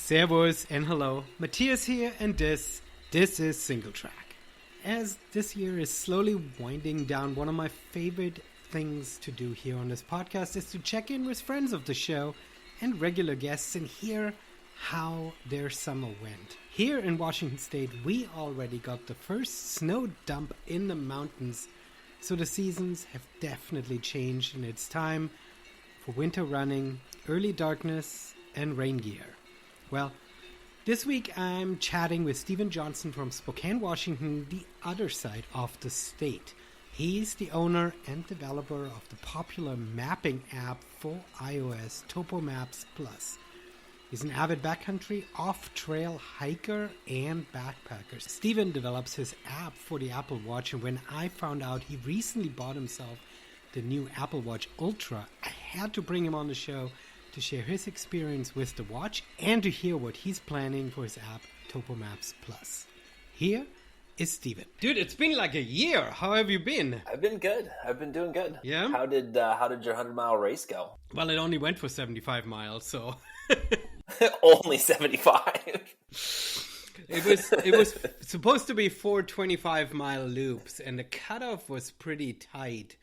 Servus and hello, Matthias here, and this is Singletrack. As this year is slowly winding down, one of my favorite things to do here on this podcast is to check in with friends of the show and regular guests and hear how their summer went. Here in Washington State, we already got the first snow dump in the mountains, so the seasons have definitely changed and it's time for winter running, early darkness, and rain gear. Well, this week I'm chatting with Steven Johnson from Spokane, Washington, the other side of the state. He's the owner and developer of the popular mapping app for iOS, Topo Maps Plus. He's an avid backcountry, off-trail hiker and backpacker. Steven develops his app for the Apple Watch, and when I found out he recently bought himself the new Apple Watch Ultra, I had to bring him on the show to share his experience with the watch and to hear what he's planning for his app, Topo Maps Plus. Here is Steven. Dude, it's been like a year. How have you been? I've been good. I've been doing good. Yeah? How did your 100-mile race go? Well, it only went for 75 miles, so... Only 75. It was supposed to be 4 25-mile loops, and the cutoff was pretty tight.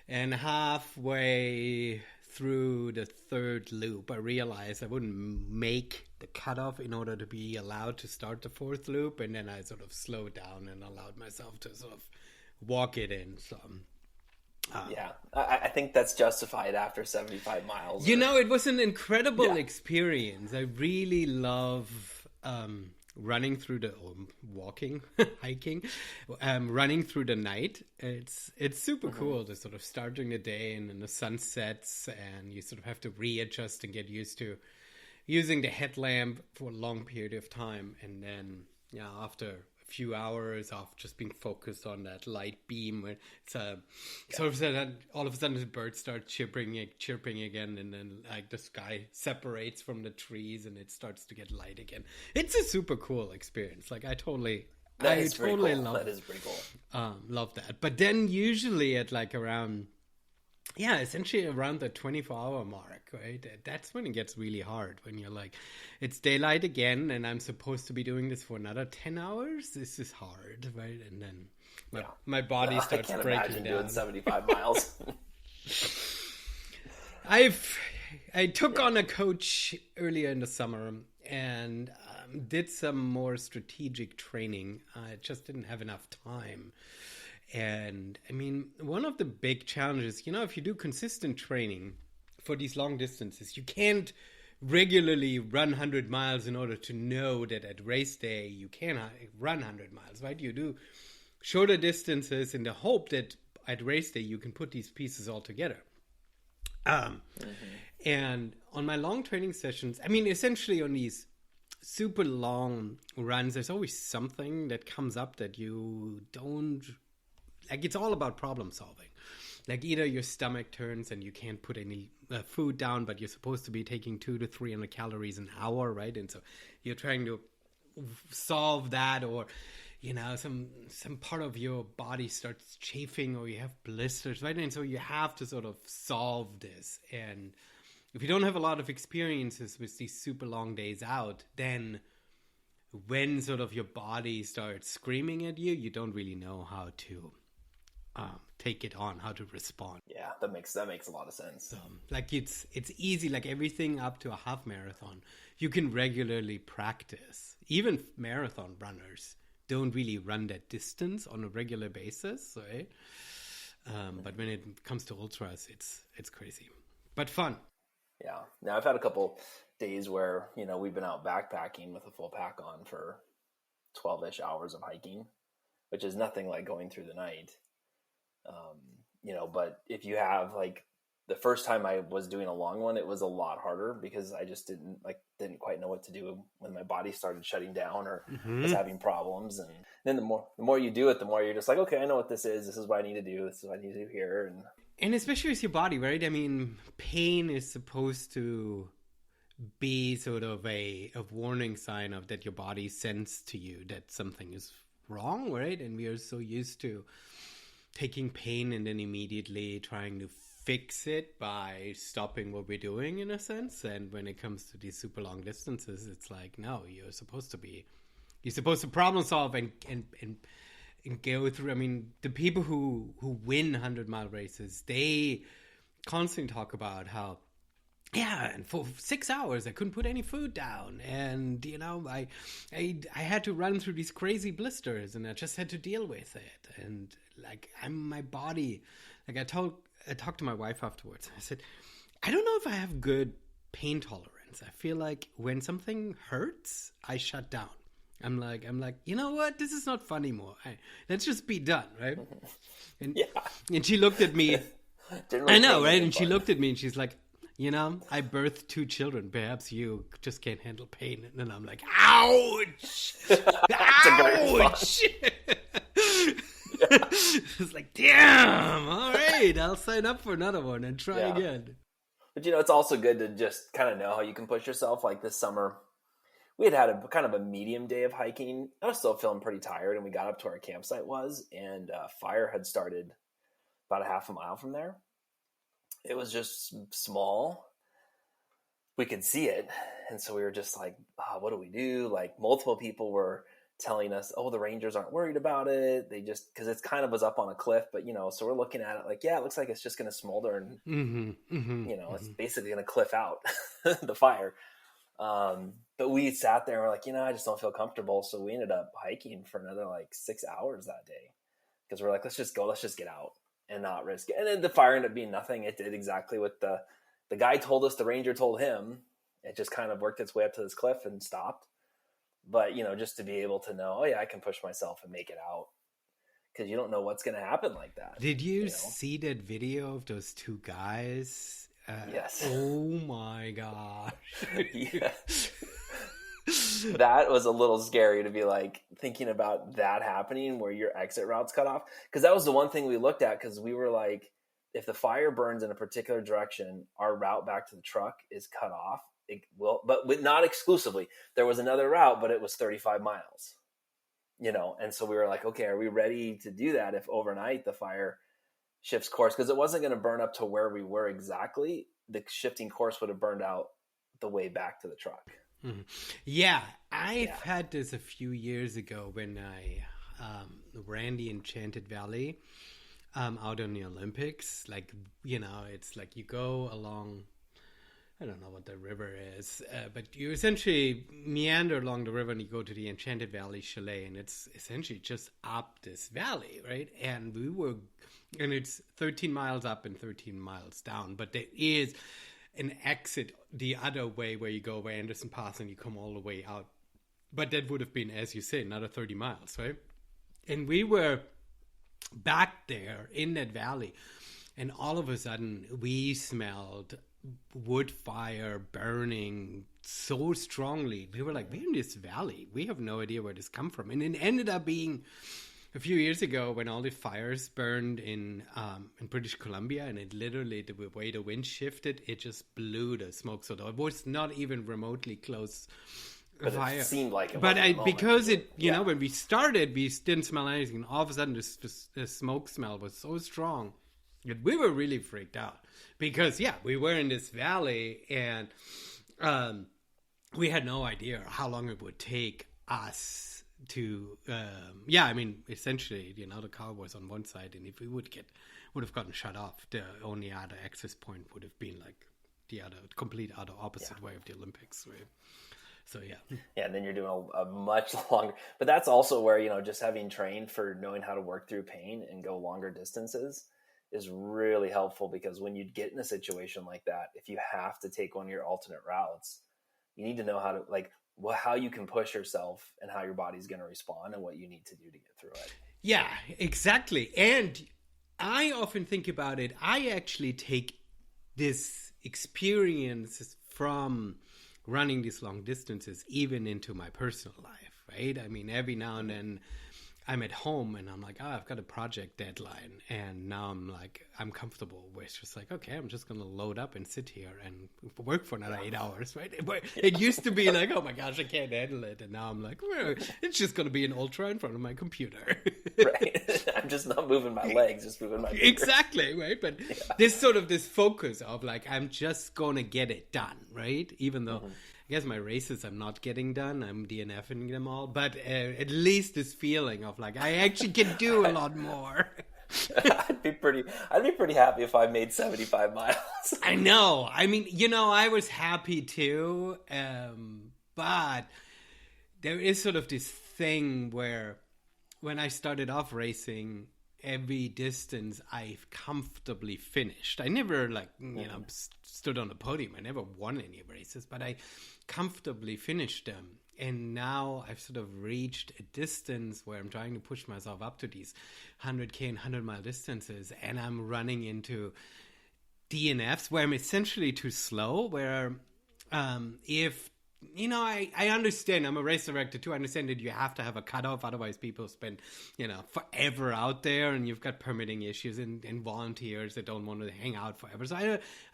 And halfway through the third loop, I realized I wouldn't make the cutoff in order to be allowed to start the fourth loop, and then I sort of slowed down and allowed myself to sort of walk it in. So, yeah, I think that's justified after 75 miles. You know, it was an incredible experience. I really love running through the hiking, running through the night. It's super cool to sort of start during the day and then the sun sets and you sort of have to readjust and get used to using the headlamp for a long period of time. And then, after a few hours of just being focused on that light beam, it's sort of all of a sudden the birds start chirping again, and then like the sky separates from the trees and it starts to get light again. It's a super cool experience. Like I totally cool. love that. Is pretty cool. Love that. But then usually at like around essentially around the 24-hour mark, right? That's when it gets really hard, when you're like, it's daylight again, and I'm supposed to be doing this for another 10 hours? This is hard, right? And then my body starts breaking down. I can't imagine doing 75 miles. I took on a coach earlier in the summer and did some more strategic training. I just didn't have enough time. And I mean, one of the big challenges, if you do consistent training for these long distances, you can't regularly run 100 miles in order to know that at race day you can run 100 miles, right? You do shorter distances in the hope that at race day you can put these pieces all together. And on my long training sessions, I mean, essentially on these super long runs, there's always something that comes up that you don't... Like, it's all about problem solving. Like, either your stomach turns and you can't put any food down, but you're supposed to be taking 200 to 300 calories an hour, right? And so you're trying to solve that, or, some part of your body starts chafing, or you have blisters, right? And so you have to sort of solve this. And if you don't have a lot of experiences with these super long days out, then when sort of your body starts screaming at you, you don't really know how to take it on, how to respond. Yeah, that makes a lot of sense. Like it's easy, like everything up to a half marathon, you can regularly practice. Even marathon runners don't really run that distance on a regular basis, right? But when it comes to ultras, it's crazy, but fun. Yeah. Now I've had a couple days where, we've been out backpacking with a full pack on for 12-ish hours of hiking, which is nothing like going through the night. But if you have like the first time I was doing a long one, it was a lot harder because I just didn't quite know what to do when my body started shutting down or was having problems. And then the more you do it, the more you're just like, okay, I know what this is. This is what I need to do. This is what I need to do here. And especially with your body, right? I mean, pain is supposed to be sort of a warning sign of that your body sends to you that something is wrong, right? And we are so used to taking pain and then immediately trying to fix it by stopping what we're doing in a sense. And when it comes to these super long distances, it's like, no, you're supposed to problem solve and go through. I mean, the people who win 100-mile races, they constantly talk about how, yeah, and for 6 hours I couldn't put any food down, and I had to run through these crazy blisters, and I just had to deal with it. And like, my body, like I talked to my wife afterwards. I said, I don't know if I have good pain tolerance. I feel like when something hurts, I shut down. I'm like, you know what? This is not fun anymore. Let's just be done, right? And she looked at me. I know, right? And she looked at me and she's like, I birthed 2 children. Perhaps you just can't handle pain. And then I'm like, ouch! Ouch! It's like, damn, all right, I'll sign up for another one and try again. But it's also good to just kind of know how you can push yourself. Like this summer, we had a kind of a medium day of hiking. I was still feeling pretty tired, and we got up to where our campsite was, and fire had started about a half a mile from there. It was just small. We could see it. And so we were just like, what do we do? Like, multiple people were telling us, oh, the rangers aren't worried about it. They just, because it kind of was up on a cliff, but so we're looking at it like, yeah, it looks like it's just going to smolder and, it's basically going to cliff out the fire. But we sat there and we're like, I just don't feel comfortable. So we ended up hiking for another like 6 hours that day, because we're like, let's just get out and not risk it. And then the fire ended up being nothing. It did exactly what the guy told us, the ranger told him. It just kind of worked its way up to this cliff and stopped. But, just to be able to know, oh yeah, I can push myself and make it out, because you don't know what's going to happen like that. Did you see that video of those 2 guys? Yes. Oh my gosh. Yes. That was a little scary to be like thinking about that happening where your exit route's cut off. Because that was the one thing we looked at, because we were like, if the fire burns in a particular direction, our route back to the truck is cut off. It will, but not exclusively. There was another route, but it was 35 miles. And so we were like, okay, are we ready to do that if overnight the fire shifts course? Because it wasn't going to burn up to where we were exactly. The shifting course would have burned out the way back to the truck. Mm-hmm. Yeah, I've had this a few years ago when I ran the Enchanted Valley out on the Olympics. Like, it's like you go along, I don't know what the river is, but you essentially meander along the river and you go to the Enchanted Valley Chalet, and it's essentially just up this valley, right? And it's 13 miles up and 13 miles down, but there is an exit the other way where you go over Anderson Pass and you come all the way out. But that would have been, as you say, another 30 miles, right? And we were back there in that valley, and all of a sudden we smelled wood fire burning so strongly. We were like, we're in this valley. We have no idea where this come from. And it ended up being a few years ago when all the fires burned in British Columbia, and it literally, the way the wind shifted, it just blew the smoke. So it was not even remotely close. But fire. It seemed like it. But because it, when we started, we didn't smell anything. And all of a sudden, the smoke smell was so strong that we were really freaked out. Because, we were in this valley, and we had no idea how long it would take us to essentially, the car was on one side, and if we would have gotten shut off, the only other access point would have been like the complete other opposite way of the Olympics, right? So and then you're doing a much longer, but that's also where just having trained for knowing how to work through pain and go longer distances is really helpful, because when you get in a situation like that, if you have to take one of your alternate routes, you need to know how to how you can push yourself and how your body's going to respond and what you need to do to get through it. Yeah, exactly. And I often think about it. I actually take this experience from running these long distances even into my personal life, right? I mean, every now and then I'm at home and I'm like, I've got a project deadline, and now I'm comfortable with just like, okay, I'm just gonna load up and sit here and work for another 8 hours, right? But it used to be like, oh my gosh, I can't handle it, and now I'm like, well, it's just gonna be an ultra in front of my computer. Right. I'm just not moving my legs, just moving my fingers. Exactly, right? But there's sort of this focus of like, I'm just gonna get it done, right? Even though I guess my races I'm not getting done, I'm DNFing them all, but at least this feeling of like, I actually can do a lot more. I'd be pretty happy if I made 75 miles. I know. I mean, I was happy too, but there is sort of this thing where when I started off racing, every distance I've comfortably finished. I never stood on the podium. I never won any races, but I comfortably finished them. And now I've sort of reached a distance where I'm trying to push myself up to these 100K and 100-mile distances, and I'm running into DNFs where I'm essentially too slow, where if I understand, I'm a race director too. I understand that you have to have a cutoff, otherwise people spend, forever out there, and you've got permitting issues and volunteers that don't want to hang out forever. So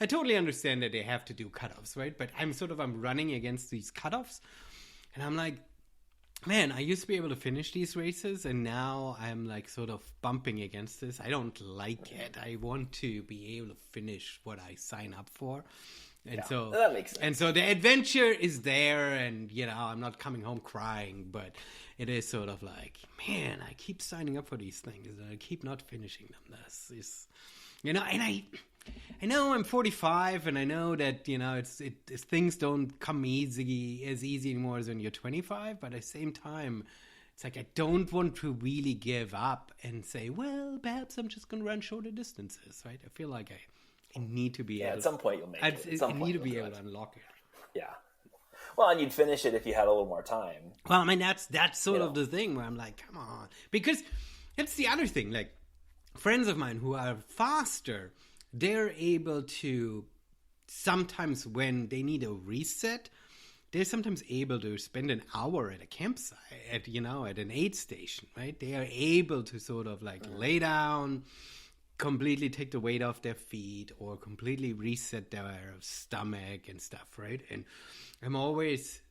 I totally understand that they have to do cutoffs, right? But I'm running against these cutoffs, and I'm like, man, I used to be able to finish these races, and now I'm like sort of bumping against this. I don't like it. I want to be able to finish what I sign up for. And so that makes sense. And so the adventure is there, and I'm not coming home crying, but it is sort of like, man, I keep signing up for these things and I keep not finishing them. This is, and I know I'm 45, and I know that it's things don't come as easy anymore as when you're 25, but at the same time, it's like I don't want to really give up and say, well, perhaps I'm just going to run shorter distances, right? I feel like I need to be able. At some point you'll make it. I need to be able to unlock it. Yeah. Well, and you'd finish it if you had a little more time. Well, I mean, that's sort of the thing where I'm like, come on. Because it's the other thing. Like, friends of mine who are faster, they're able to, sometimes when they need a reset, they're sometimes able to spend an hour at a campsite, at an aid station, right? They are able to sort of like lay down, completely take the weight off their feet, or completely reset their stomach and stuff, right? And I'm always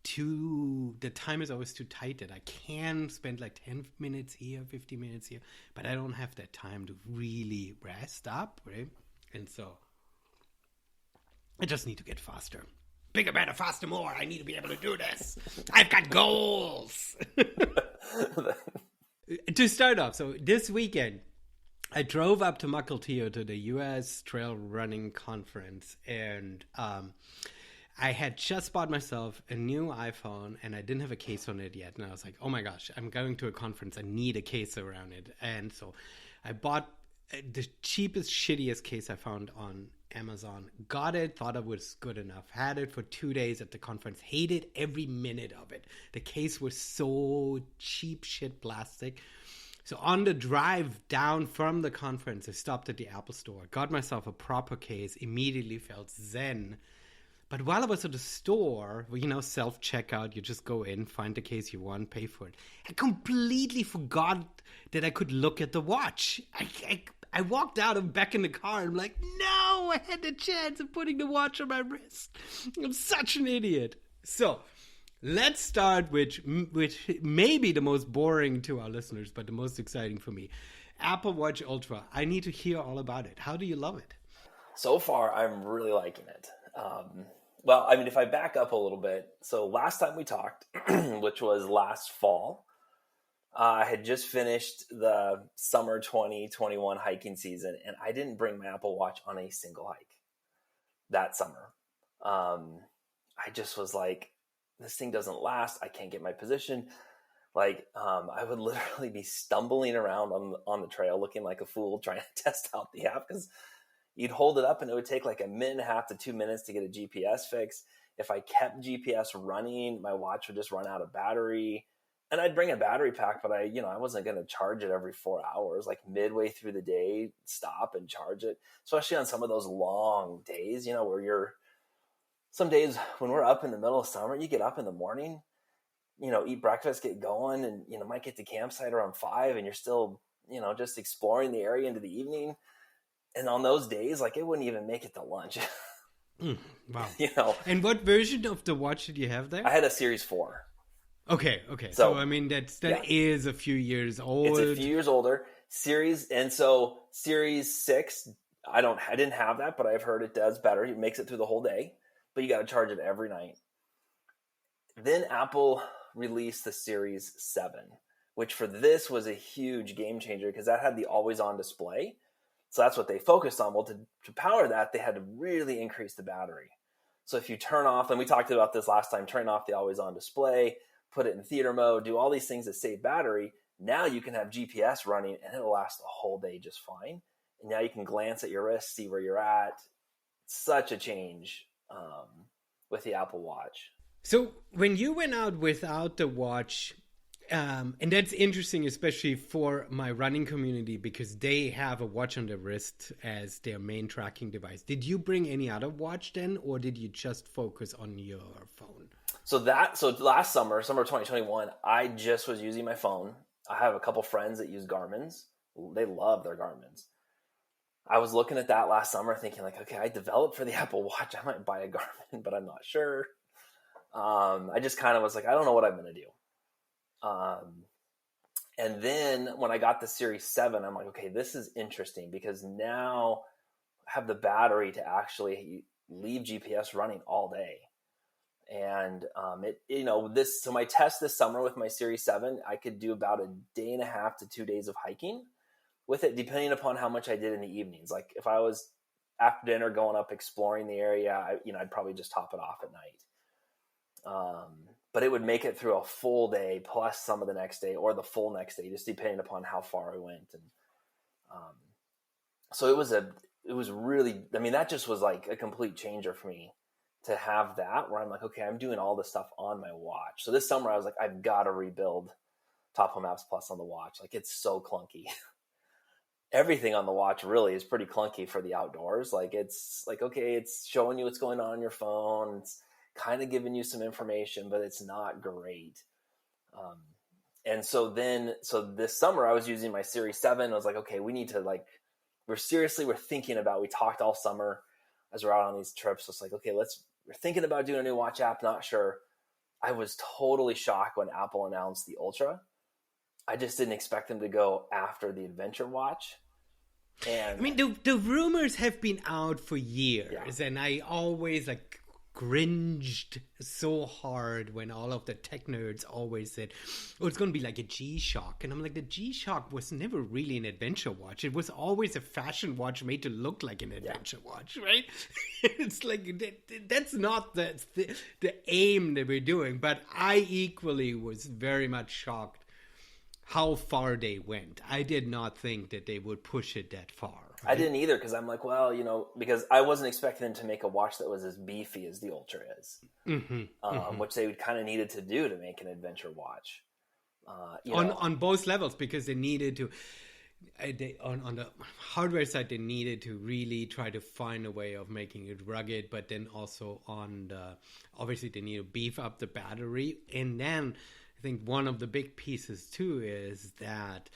the time is always too tight that I can spend like 10 minutes here, 50 minutes here, but I don't have that time to really rest up, right? And so I just need to get faster. Bigger, better, faster, more. I need to be able to do this. I've got goals. To start off, so this weekend, I drove up to Mukilteo to the U.S. Trail Running Conference, and I had just bought myself a new iPhone, and I didn't have a case on it yet. And I was like, oh my gosh, I'm going to a conference. I need a case around it. And so I bought the cheapest, shittiest case I found on Amazon. Got it, thought it was good enough. Had it for 2 days at the conference. Hated every minute of it. The case was so cheap shit plastic. So on the drive down from the conference, I stopped at the Apple store, got myself a proper case, immediately felt zen. But while I was at the store, self-checkout, you just go in, find the case you want, pay for it. I completely forgot that I could look at the watch. I walked out and back in the car, and I'm like, no, I had the chance of putting the watch on my wrist. I'm such an idiot. So let's start with may be the most boring to our listeners, but the most exciting for me. Apple Watch Ultra. I need to hear all about it. How do you love it? So far, I'm really liking it. Well, I mean, if I back up a little bit, so last time we talked, which was last fall, I had just finished the summer 2021 hiking season, and I didn't bring my Apple Watch on a single hike that summer. I just was like, this thing doesn't last. I can't get my position. Like, I would literally be stumbling around on the trail looking like a fool trying to test out the app, because you'd hold it up and it would take like a minute and a half to 2 minutes to get a GPS fix. If I kept GPS running, my watch would just run out of battery. And I'd bring a battery pack, but I wasn't going to charge it every 4 hours, like midway through the day, stop and charge it. Especially on some of those long days, where some days when we're up in the middle of summer, you get up in the morning, eat breakfast, get going, and, might get to campsite around 5, and you're still, just exploring the area into the evening. And on those days, like, it wouldn't even make it to lunch. Wow. And what version of the watch did you have there? I had a Series 4. Okay. So I mean, that is a few years old. It's a few years older. Series 6, I didn't have that, but I've heard it does better. It makes it through the whole day, but you got to charge it every night. Then Apple released the Series 7, which for this was a huge game changer because that had the always-on display. So that's what they focused on. Well, to power that, they had to really increase the battery. So if you turn off, and we talked about this last time, turn off the always-on display, put it in theater mode, do all these things that save battery, now you can have GPS running and it'll last the whole day just fine. And now you can glance at your wrist, see where you're at. Such a change with the Apple Watch. So when you went out without the watch, and that's interesting, especially for my running community, because they have a watch on their wrist as their main tracking device. Did you bring any other watch then, or did you just focus on your phone? So last summer of 2021, I just was using my phone. I have a couple friends that use Garmin's. They love their Garmin's. I was looking at that last summer thinking like, okay, I developed for the Apple Watch. I might buy a Garmin, but I'm not sure. I just kind of was like, I don't know what I'm going to do. And then when I got the Series 7, I'm like, okay, this is interesting because now I have the battery to actually leave GPS running all day. And so my test this summer with my Series 7, I could do about a day and a half to 2 days of hiking with it, depending upon how much I did in the evenings. Like if I was after dinner going up exploring the area, I'd probably just top it off at night. But it would make it through a full day plus some of the next day or the full next day, just depending upon how far I went. And so it was really, I mean, that just was like a complete changer for me to have that where I'm like, okay, I'm doing all this stuff on my watch. So this summer I was like, I've got to rebuild Topo Maps Plus on the watch. Like it's so clunky. Everything on the watch really is pretty clunky for the outdoors. Like it's like, okay, it's showing you what's going on your phone. It's kind of giving you some information, but it's not great. And so this summer I was using my Series 7. I was like, okay, we need to we're thinking about, we talked all summer as we're out on these trips. It's like, okay, we're thinking about doing a new watch app. Not sure. I was totally shocked when Apple announced the Ultra. I just didn't expect them to go after the Adventure Watch. And I mean, the rumors have been out for years, and I always cringed so hard when all of the tech nerds always said, oh, it's going to be like a G-Shock. And I'm like, the G-Shock was never really an adventure watch. It was always a fashion watch made to look like an adventure watch, right? It's like, that's not the aim that we're doing. But I equally was very much shocked how far they went. I did not think that they would push it that far. Right? I didn't either, because I'm like, well, because I wasn't expecting them to make a watch that was as beefy as the Ultra is, which they would kind of needed to do to make an adventure watch. On both levels, because they needed to, on the hardware side, they needed to really try to find a way of making it rugged, but then also obviously they need to beef up the battery. And then I think one of the big pieces too is that,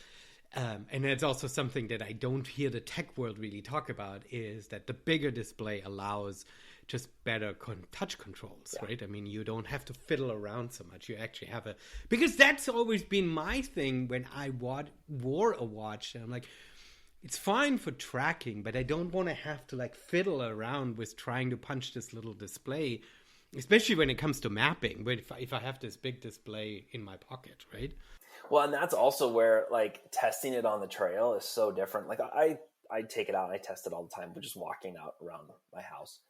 and that's also something that I don't hear the tech world really talk about, is that the bigger display allows just better touch controls, right? I mean, you don't have to fiddle around so much. You actually have because that's always been my thing when I wore a watch. And I'm like, it's fine for tracking, but I don't want to have to fiddle around with trying to punch this little display, especially when it comes to mapping, but if I have this big display in my pocket, right? Well, and that's also where testing it on the trail is so different. Like I take it out and I test it all the time, but just walking out around my house.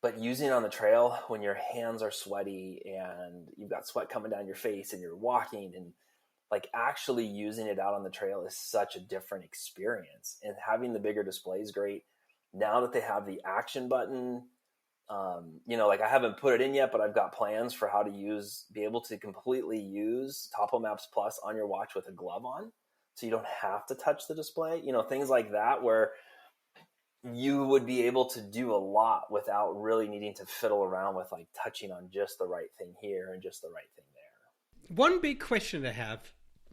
But using it on the trail when your hands are sweaty and you've got sweat coming down your face and you're walking, and actually using it out on the trail is such a different experience. And having the bigger display is great. Now that they have the action button, I haven't put it in yet, but I've got plans for how to be able to completely use Topo Maps Plus on your watch with a glove on. So you don't have to touch the display, things like that, where you would be able to do a lot without really needing to fiddle around with touching on just the right thing here and just the right thing there. One big question I have,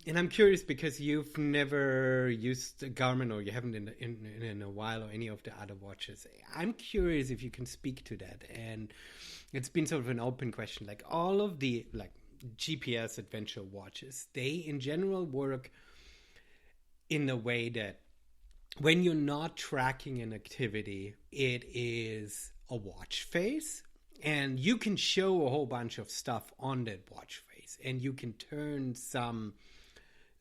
and I'm curious because you've never used a Garmin, or you haven't in a while, or any of the other watches. I'm curious if you can speak to that. And it's been sort of an open question. Like all of the like GPS adventure watches, they in general work in a way that when you're not tracking an activity, it is a watch face, and you can show a whole bunch of stuff on that watch face, and you can turn some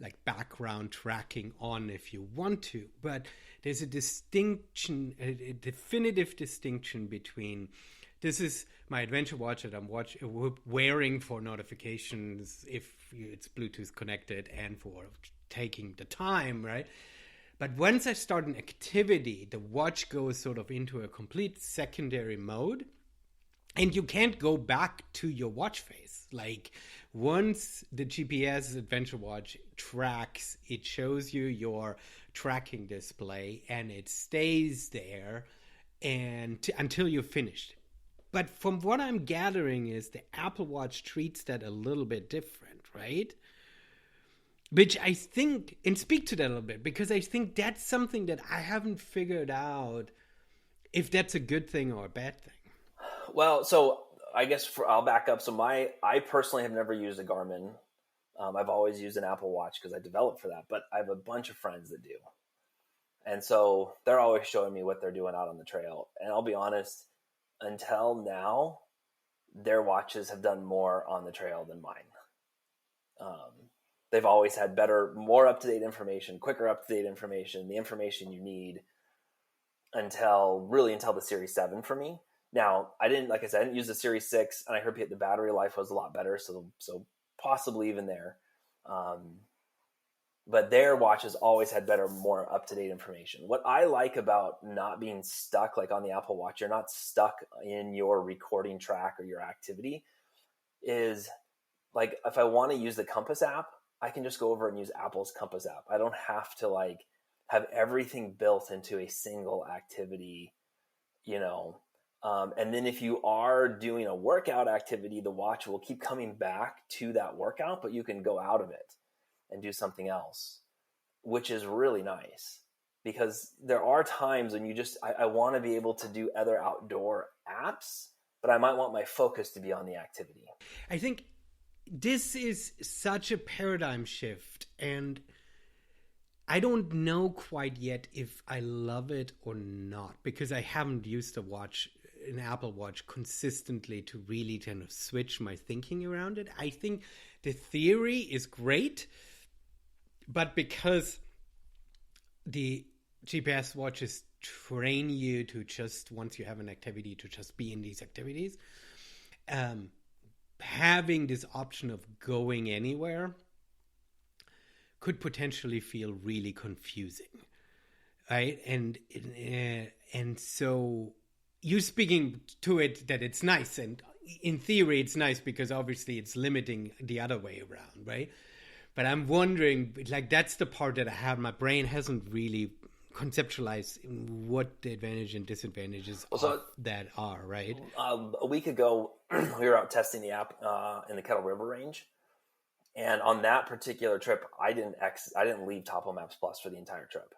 like background tracking on if you want to. But there's a distinction, a definitive distinction between this is my adventure watch that I'm wearing for notifications if it's Bluetooth connected and for taking the time, right? But once I start an activity, the watch goes sort of into a complete secondary mode, and you can't go back to your watch face. Like once the GPS adventure watch tracks, it shows you your tracking display, and it stays there and until you're finished. But from what I'm gathering is the Apple Watch treats that a little bit different, right? Which I think, and speak to that a little bit, because I think that's something that I haven't figured out if that's a good thing or a bad thing. Well, so I guess I'll back up. So I personally have never used a Garmin. I've always used an Apple Watch because I developed for that, but I have a bunch of friends that do. And so they're always showing me what they're doing out on the trail. And I'll be honest, until now, their watches have done more on the trail than mine. They've always had better, more up-to-date information, quicker up-to-date information, the information you need until the Series 7 for me. Now, I didn't use the Series 6, and I heard the battery life was a lot better, so possibly even there. But their watches always had better, more up-to-date information. What I like about not being stuck, like on the Apple Watch, you're not stuck in your recording track or your activity, is like if I want to use the Compass app, I can just go over and use Apple's Compass app. I don't have to like have everything built into a single activity, and then if you are doing a workout activity, the watch will keep coming back to that workout, but you can go out of it and do something else, which is really nice because there are times when I want to be able to do other outdoor apps, but I might want my focus to be on the activity. I think this is such a paradigm shift, and I don't know quite yet if I love it or not, because I haven't used an Apple Watch consistently to really kind of switch my thinking around it. I think the theory is great, but because the GPS watches train you to just, once you have an activity, to just be in these activities, having this option of going anywhere could potentially feel really confusing, right? And so you're speaking to it that it's nice, and in theory it's nice because obviously it's limiting the other way around, right? But I'm wondering, like, that's the part that I have. My brain hasn't really conceptualized what the advantage and disadvantages of that are, right? A week ago, we were out testing the app in the Kettle River Range, and on that particular trip, I didn't leave Topo Maps Plus for the entire trip.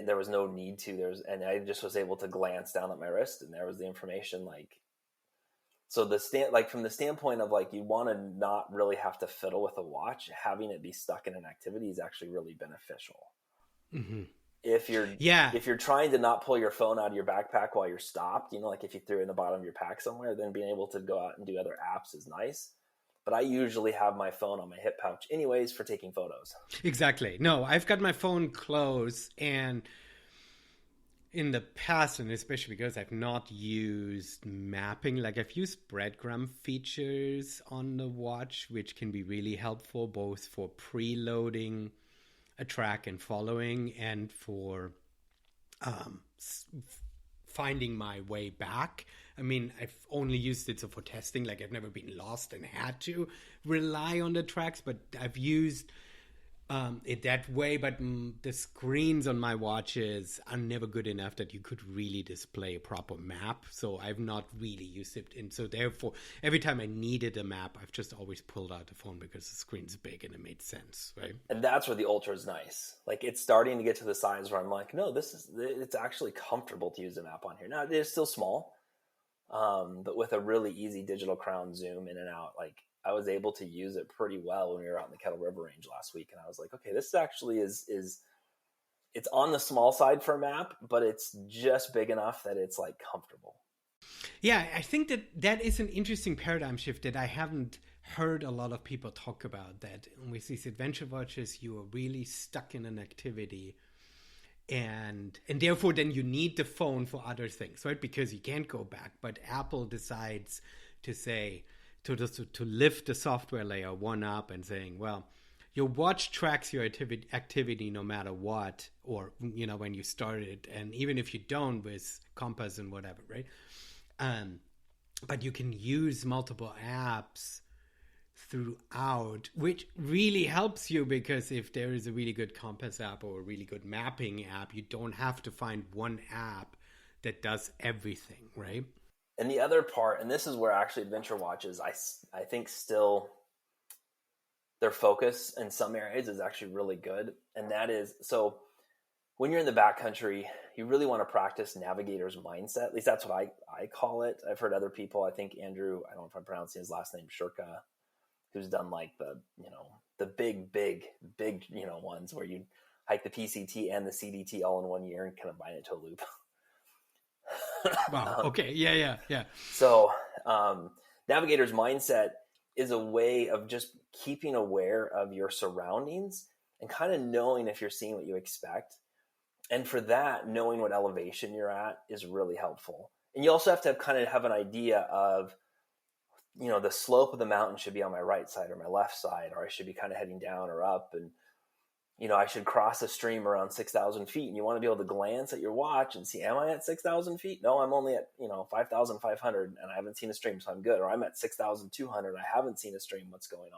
There was no need to. And I just was able to glance down at my wrist, and there was the information. So from the standpoint of like you want to not really have to fiddle with a watch, having it be stuck in an activity is actually really beneficial. Mm-hmm. If you're trying to not pull your phone out of your backpack while you're stopped, like if you threw it in the bottom of your pack somewhere, then being able to go out and do other apps is nice. But I usually have my phone on my hip pouch anyways for taking photos. Exactly. No, I've got my phone close, and in the past, and especially because I've not used mapping, like I've used breadcrumb features on the watch, which can be really helpful both for preloading a track and following, and for finding my way back. I mean, I've only used it for testing. Like I've never been lost and had to rely on the tracks, but I've used that way, but the screens on my watches are never good enough that you could really display a proper map. So I've not really used it. And so therefore, every time I needed a map, I've just always pulled out the phone because the screen's big and it made sense, right? And that's where the Ultra is nice. Like, it's starting to get to the size where I'm like, no, it's actually comfortable to use a map on here. Now, it is still small, but with a really easy digital crown zoom in and out, like, I was able to use it pretty well when we were out in the Kettle River Range last week. And I was like, okay, this actually is it's on the small side for a map, but it's just big enough that it's like comfortable. Yeah, I think that is an interesting paradigm shift that I haven't heard a lot of people talk about, that with these adventure watches, you are really stuck in an activity. And therefore, then you need the phone for other things, right? Because you can't go back. But Apple decides to say, to lift the software layer one up and saying, well, your watch tracks your activity no matter what, or, when you start it, and even if you don't with compass and whatever, right? But you can use multiple apps throughout, which really helps you, because if there is a really good compass app or a really good mapping app, you don't have to find one app that does everything, right? And the other part, and this is where actually adventure watches, I think still their focus in some areas is actually really good. And that is, so when you're in the backcountry, you really want to practice navigator's mindset. At least that's what I call it. I've heard other people, I think Andrew, I don't know if I'm pronouncing his last name, Shurka, who's done like the big ones where you hike the PCT and the CDT all in 1 year and combine it to a loop. Wow. Okay. Yeah. So, navigator's mindset is a way of just keeping aware of your surroundings and kind of knowing if you're seeing what you expect. And for that, knowing what elevation you're at is really helpful. And you also have to have an idea of, the slope of the mountain should be on my right side or my left side, or I should be kind of heading down or up. And, I should cross a stream around 6,000 feet, and you want to be able to glance at your watch and see, am I at 6,000 feet? No, I'm only at, 5,500 and I haven't seen a stream, so I'm good. Or I'm at 6,200. I haven't seen a stream. What's going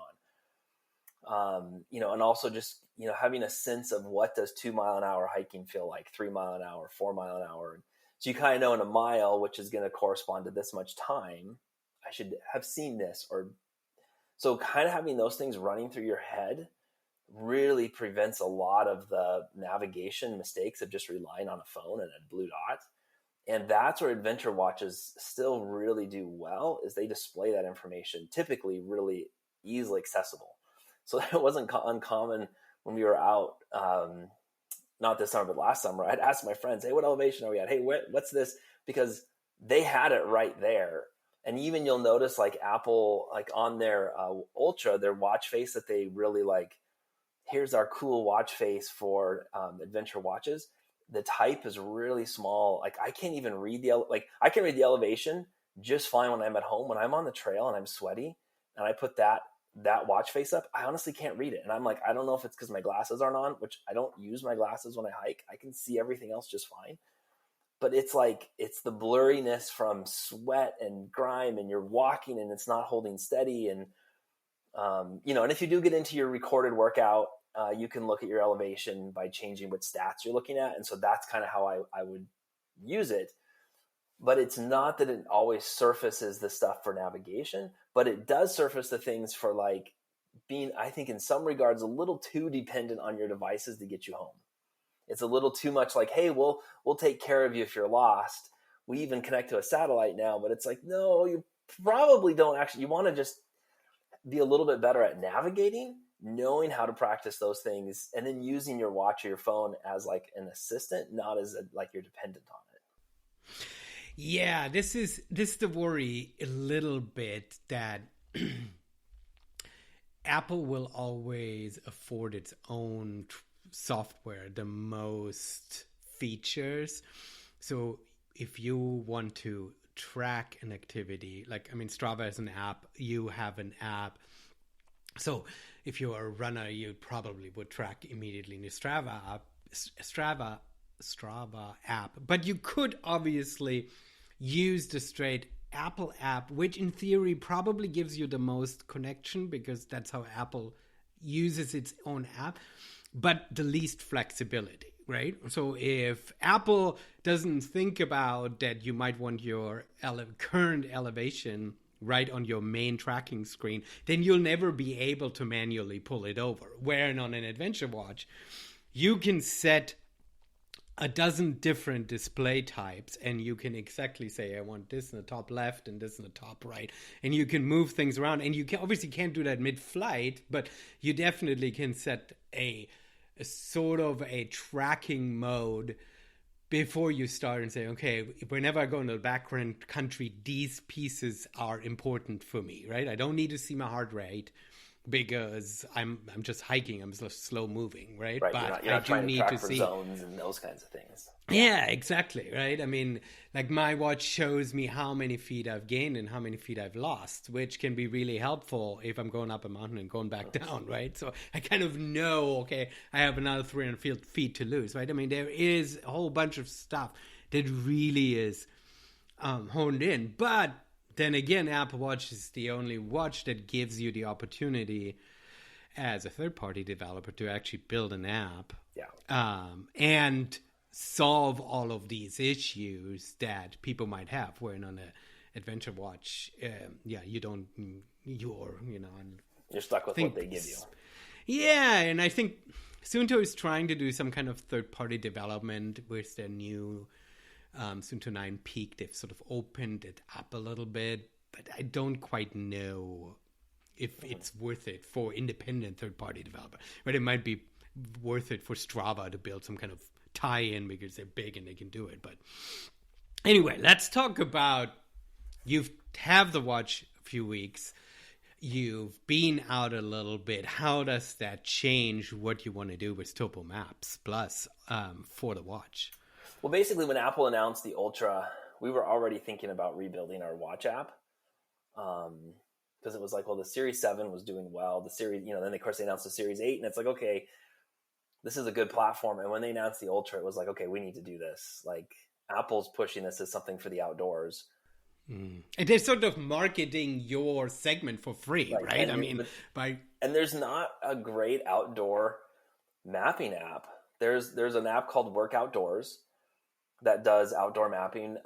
on? And also just, having a sense of what does 2 mile an hour hiking feel like, 3 mile an hour, 4 mile an hour. So you kind of know in a mile, which is going to correspond to this much time, I should have seen this. Or so kind of having those things running through your head really prevents a lot of the navigation mistakes of just relying on a phone and a blue dot. And that's where adventure watches still really do well, is they display that information, typically really easily accessible. So that wasn't uncommon when we were out, not this summer, but last summer. I'd ask my friends, hey, what elevation are we at? Hey, what's this? Because they had it right there. And even you'll notice like Apple, like on their Ultra, their watch face that they really like, here's our cool watch face for adventure watches. The type is really small. Like I can't even read I can read the elevation just fine when I'm at home. When I'm on the trail and I'm sweaty and I put that watch face up, I honestly can't read it. And I'm like, I don't know if it's because my glasses aren't on, which I don't use my glasses when I hike. I can see everything else just fine. But it's like, it's the blurriness from sweat and grime, and you're walking and it's not holding steady. And, and if you do get into your recorded workout, you can look at your elevation by changing what stats you're looking at. And so that's kind of how I would use it. But it's not that it always surfaces the stuff for navigation, but it does surface the things for like being, I think in some regards, a little too dependent on your devices to get you home. It's a little too much like, hey, we'll take care of you if you're lost. We even connect to a satellite now, but it's like, no, you probably don't actually. You want to just be a little bit better at navigating, knowing how to practice those things, and then using your watch or your phone as like an assistant, not as like you're dependent on it. Yeah, this is the worry a little bit, that Apple will always afford its own software the most features. So if you want to track an activity, Strava is an app, you have an app. So if you're a runner, you probably would track immediately in the Strava app. But you could obviously use the straight Apple app, which in theory probably gives you the most connection, because that's how Apple uses its own app, but the least flexibility, right? So if Apple doesn't think about that you might want your current elevation right on your main tracking screen, then you'll never be able to manually pull it over. Whereas on an adventure watch, you can set a dozen different display types, and you can exactly say, I want this in the top left and this in the top right, and you can move things around. And you can obviously can't do that mid-flight, but you definitely can set a sort of a tracking mode before you start and say, okay, whenever I go into the background country, these pieces are important for me, right? I don't need to see my heart rate because I'm just hiking. I'm slow moving, right? Right. But you're not I do trying to need track to for see zones and those kinds of things. Yeah, exactly, right? I mean, like my watch shows me how many feet I've gained and how many feet I've lost, which can be really helpful if I'm going up a mountain and going back down, right? So I kind of know, okay, I have another 300 feet to lose, right? I mean, there is a whole bunch of stuff that really is honed in. But then again, Apple Watch is the only watch that gives you the opportunity as a third-party developer to actually build an app. Yeah. And solve all of these issues that people might have. When on a adventure watch, you don't, you're stuck with what they give you. Yeah, and I think Suunto is trying to do some kind of third-party development with their new Suunto 9 Peak. They've sort of opened it up a little bit, but I don't quite know if it's worth it for independent third-party developer. But it might be worth it for Strava to build some kind of tie-in because they're big and they can do it. But anyway, let's talk about, you have the watch a few weeks, you've been out a little bit. How does that change what you want to do with Topo Maps Plus for the watch? Well, basically when Apple announced the Ultra, we were already thinking about rebuilding our watch app. Because it was like, well, the Series 7 was doing well. The Series, then of course they announced the Series 8, and it's like, okay, this is a good platform. And when they announced the Ultra, it was like, okay, we need to do this. Like, Apple's pushing this as something for the outdoors. And they're sort of marketing your segment for free, right? And there's not a great outdoor mapping app. There's an app called Work Outdoors that does outdoor mapping.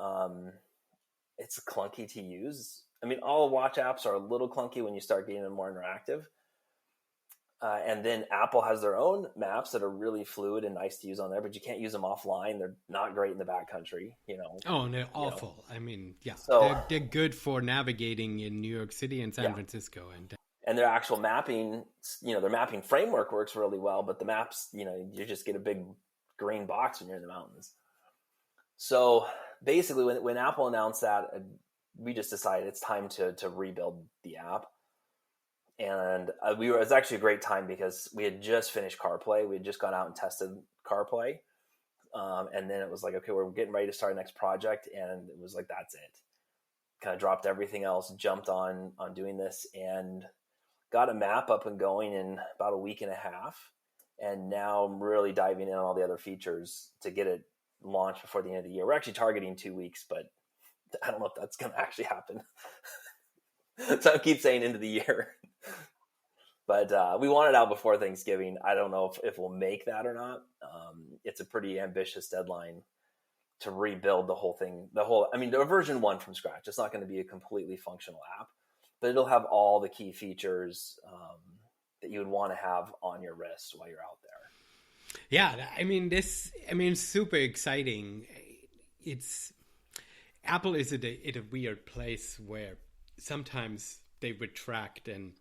It's clunky to use. I mean, all watch apps are a little clunky when you start getting them more interactive. And then Apple has their own maps that are really fluid and nice to use on there, but you can't use them offline. They're not great in the backcountry, Oh, and they're awful. I mean, yeah, so, they're good for navigating in New York City and San Francisco. And their actual mapping, their mapping framework works really well, but the maps, you just get a big green box when you're in the mountains. So basically when Apple announced that, we just decided it's time to rebuild the app. And it was actually a great time because we had just finished CarPlay. We had just gone out and tested CarPlay. And then it was like, okay, we're getting ready to start our next project. And it was like, that's it. Kind of dropped everything else, jumped on doing this, and got a map up and going in about a week and a half. And now I'm really diving in on all the other features to get it launched before the end of the year. We're actually targeting 2 weeks, but I don't know if that's going to actually happen. So I keep saying into the year. But we want it out before Thanksgiving. I don't know if we'll make that or not. It's a pretty ambitious deadline to rebuild the whole thing. The version 1 from scratch. It's not going to be a completely functional app, but it'll have all the key features that you would want to have on your wrist while you're out there. Yeah, super exciting. Apple is at a weird place where sometimes they retract and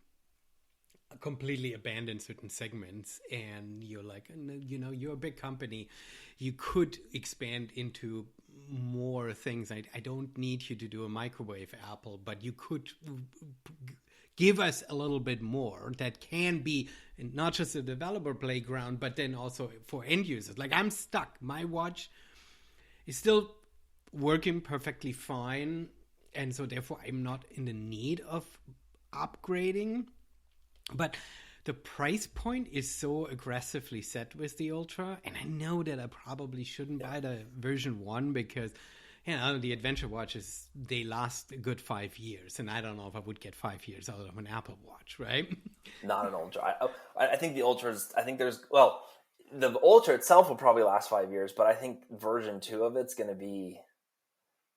completely abandon certain segments, and you're like, you're a big company, you could expand into more things. I don't need you to do a microwave, Apple, but you could give us a little bit more that can be not just a developer playground, but then also for end users. Like, I'm stuck. My watch is still working perfectly fine, and so therefore I'm not in the need of upgrading. But the price point is so aggressively set with the Ultra, and I know that I probably shouldn't buy the version 1 because the adventure watches, they last a good 5 years, and I don't know if I would get 5 years out of an Apple Watch, right? Not an Ultra. I think the Ultras, the Ultra itself will probably last 5 years, but I think version 2 of it's going to be,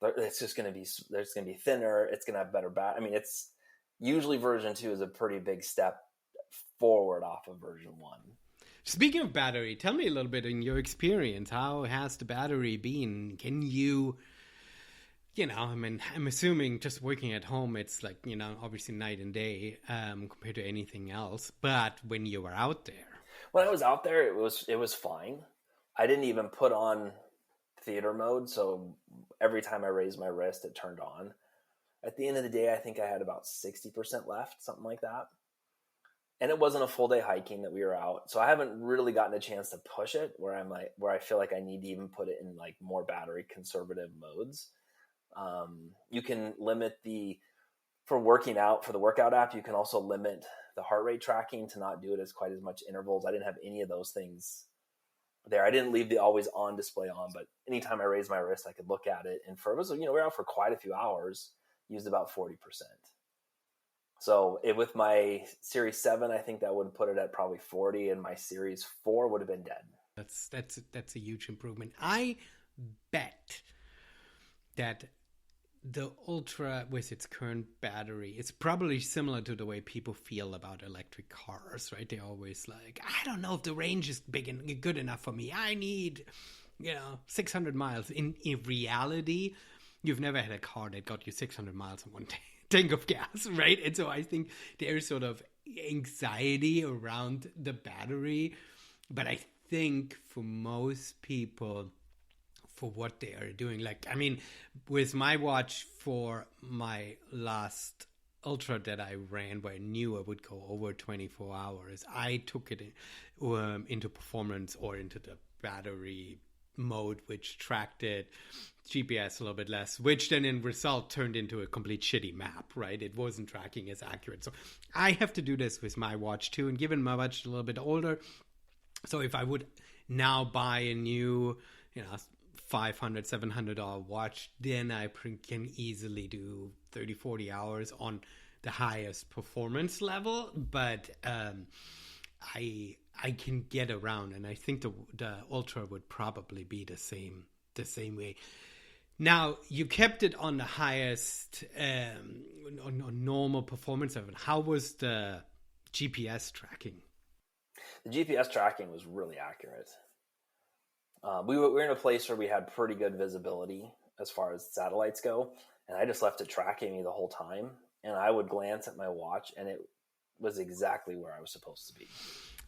there's going to be thinner. It's going to have better battery. I mean, it's usually version 2 is a pretty big step forward off of version 1. Speaking of battery, tell me a little bit in your experience. How has the battery been? Can you, I mean, I'm assuming just working at home, it's like, obviously night and day compared to anything else. But when you were out there, when I was out there, it was fine. I didn't even put on theater mode, so every time I raised my wrist, it turned on. At the end of the day, I think I had about 60% left, something like that. And it wasn't a full day hiking that we were out, so I haven't really gotten a chance to push it where I feel like I need to even put it in like more battery conservative modes. You can limit for working out, for the workout app, you can also limit the heart rate tracking to not do it as quite as much intervals. I didn't have any of those things there. I didn't leave the always on display on, but anytime I raised my wrist, I could look at it. And we were out for quite a few hours, used about 40%. So with my Series 7, I think that would put it at probably 40, and my Series 4 would have been dead. That's a huge improvement. I bet that the Ultra with its current battery, it's probably similar to the way people feel about electric cars, right? They're always like, I don't know if the range is big and good enough for me. I need, 600 miles. In reality, you've never had a car that got you 600 miles in one tank of gas, right? And so I think there's sort of anxiety around the battery, but I think for most people, for what they are doing, like, I mean, with my watch for my last Ultra that I ran, where I knew I would go over 24 hours, I took it into performance or into the battery mode, which tracked it, GPS a little bit less, which then in result turned into a complete shitty map, right? It wasn't tracking as accurate. So I have to do this with my watch too. And given my watch is a little bit older, so if I would now buy a new, $500, $700 watch, then I can easily do 30, 40 hours on the highest performance level. But I can get around, and I think the Ultra would probably be the same way. Now, you kept it on the highest, on normal performance level. How was the GPS tracking? The GPS tracking was really accurate. We were in a place where we had pretty good visibility as far as satellites go, and I just left it tracking me the whole time. And I would glance at my watch, and it was exactly where I was supposed to be.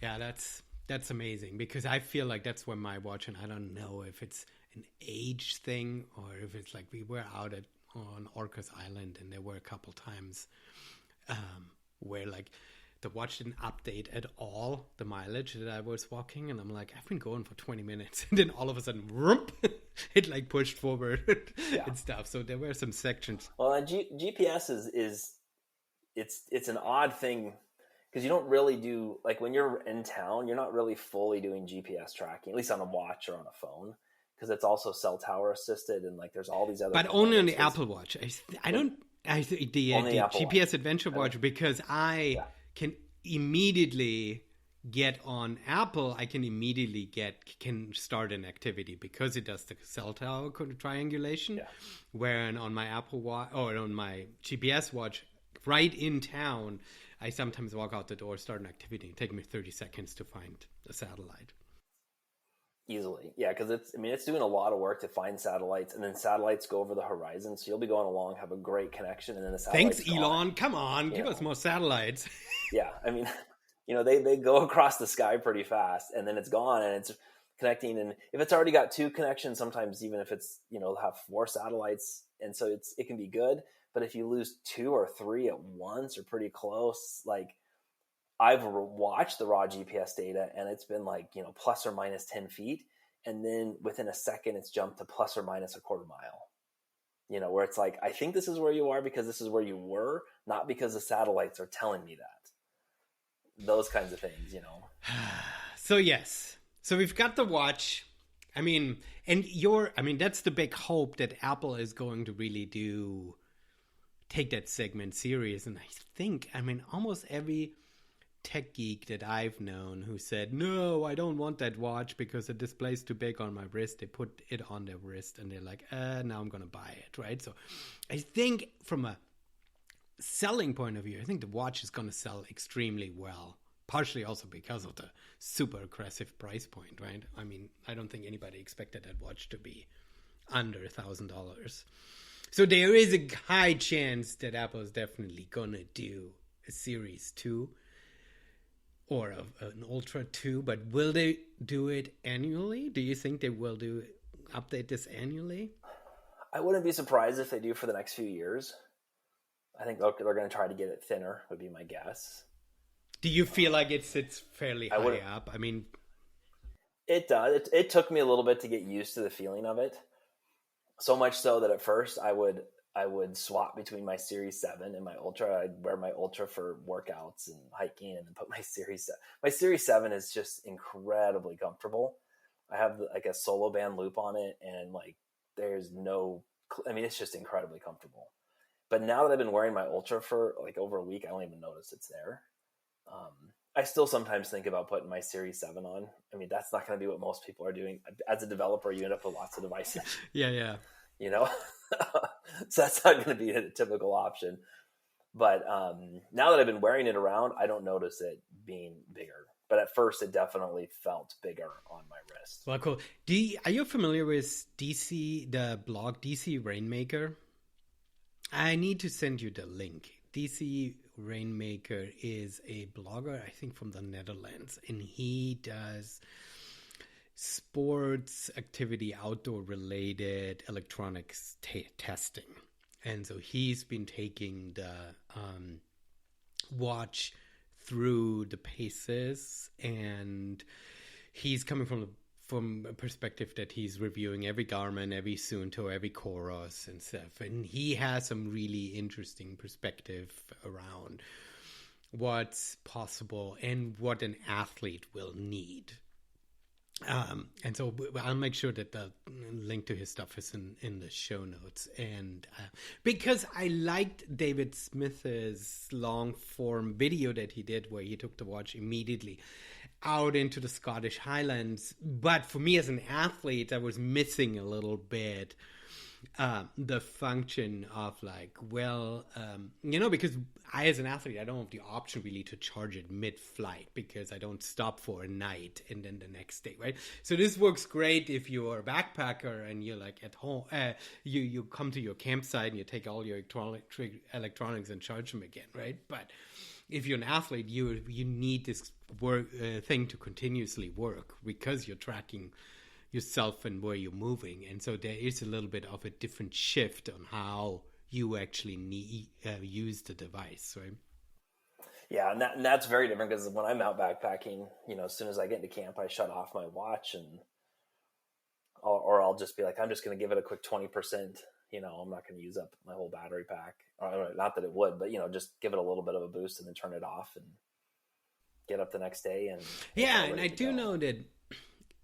Yeah, that's amazing, because I feel like that's where my watch, and I don't know if it's an age thing or if it's like we were out on Orcas Island, and there were a couple times where like the watch didn't update at all the mileage that I was walking, and I'm like, I've been going for 20 minutes, and then all of a sudden, whoop, it like pushed forward and stuff. So there were some sections. Well, and GPS is it's an odd thing, because you don't really do, like when you're in town, you're not really fully doing GPS tracking, at least on a watch or on a phone, because it's also cell tower assisted, and like there's all these other. But only on the Apple Watch. I don't. The GPS Watch. Adventure Watch, because I can immediately get on Apple. I can immediately can start an activity because it does the cell tower triangulation. Yeah. Where on my Apple Watch or on my GPS watch, right in town, I sometimes walk out the door, start an activity, and take me 30 seconds to find a satellite. Easily. Yeah, because it's doing a lot of work to find satellites, and then satellites go over the horizon, so you'll be going along, have a great connection, and then the satellite's Thanks, Elon. Come on, give us more satellites. Yeah, I mean, they go across the sky pretty fast, and then it's gone, and it's connecting, and if it's already got 2 connections, sometimes even if it's, have 4 satellites, and so it can be good, but if you lose 2 or 3 at once or pretty close, like, I've watched the raw GPS data, and it's been like, plus or minus 10 feet. And then within a second, it's jumped to plus or minus a quarter mile, where it's like, I think this is where you are because this is where you were, not because the satellites are telling me that. Those kinds of things, So yes. So we've got the watch. I mean, that's the big hope that Apple is going to really take that segment serious. And I think, almost every tech geek that I've known who said, no, I don't want that watch because the display's too big on my wrist, they put it on their wrist and they're like, now I'm going to buy it, right? So I think from a selling point of view, I think the watch is going to sell extremely well, partially also because of the super aggressive price point, right? I mean, I don't think anybody expected that watch to be under $1,000. So there is a high chance that Apple is definitely going to do a Series 2 or an Ultra 2, but will they do it annually? Do you think they will update this annually? I wouldn't be surprised if they do for the next few years. I think they're going to try to get it thinner, would be my guess. Do you feel like it sits fairly high up? I mean, it does. It took me a little bit to get used to the feeling of it. So much so that at first I would swap between my Series 7 and my Ultra. I'd wear my Ultra for workouts and hiking and then put my Series 7. My Series 7 is just incredibly comfortable. I have like a solo band loop on it and it's just incredibly comfortable. But now that I've been wearing my Ultra for like over a week, I don't even notice it's there. I still sometimes think about putting my Series 7 on. I mean, that's not going to be what most people are doing. As a developer, you end up with lots of devices. Yeah. So that's not going to be a typical option. But now that I've been wearing it around, I don't notice it being bigger. But at first, it definitely felt bigger on my wrist. Well, cool. Are you familiar with the blog DC Rainmaker? I need to send you the link. DC Rainmaker is a blogger, I think, from the Netherlands, and he does sports activity, outdoor related electronics testing. And so he's been taking the watch through the paces, and he's coming from a perspective that he's reviewing every Garmin, every Suunto, every Coros and stuff. And he has some really interesting perspective around what's possible and what an athlete will need. And so I'll make sure that the link to his stuff is in the show notes. And because I liked David Smith's long form video that he did where he took the watch immediately out into the Scottish Highlands. But for me as an athlete, I was missing a little bit the function of because I, as an athlete, I don't have the option really to charge it mid-flight because I don't stop for a night and then the next day, right? So this works great if you're a backpacker and you're like at home, you come to your campsite and you take all your electronics and charge them again, right? But if you're an athlete, you need this thing to continuously work because you're tracking yourself and where you're moving. And so there is a little bit of a different shift on how you actually use the device, right? Yeah, and that's very different because when I'm out backpacking, as soon as I get into camp, I shut off my watch or I'll just be like, I'm just going to give it a quick 20%. I'm not going to use up my whole battery pack. Not that it would, but just give it a little bit of a boost and then turn it off and get up the next day. And I do know that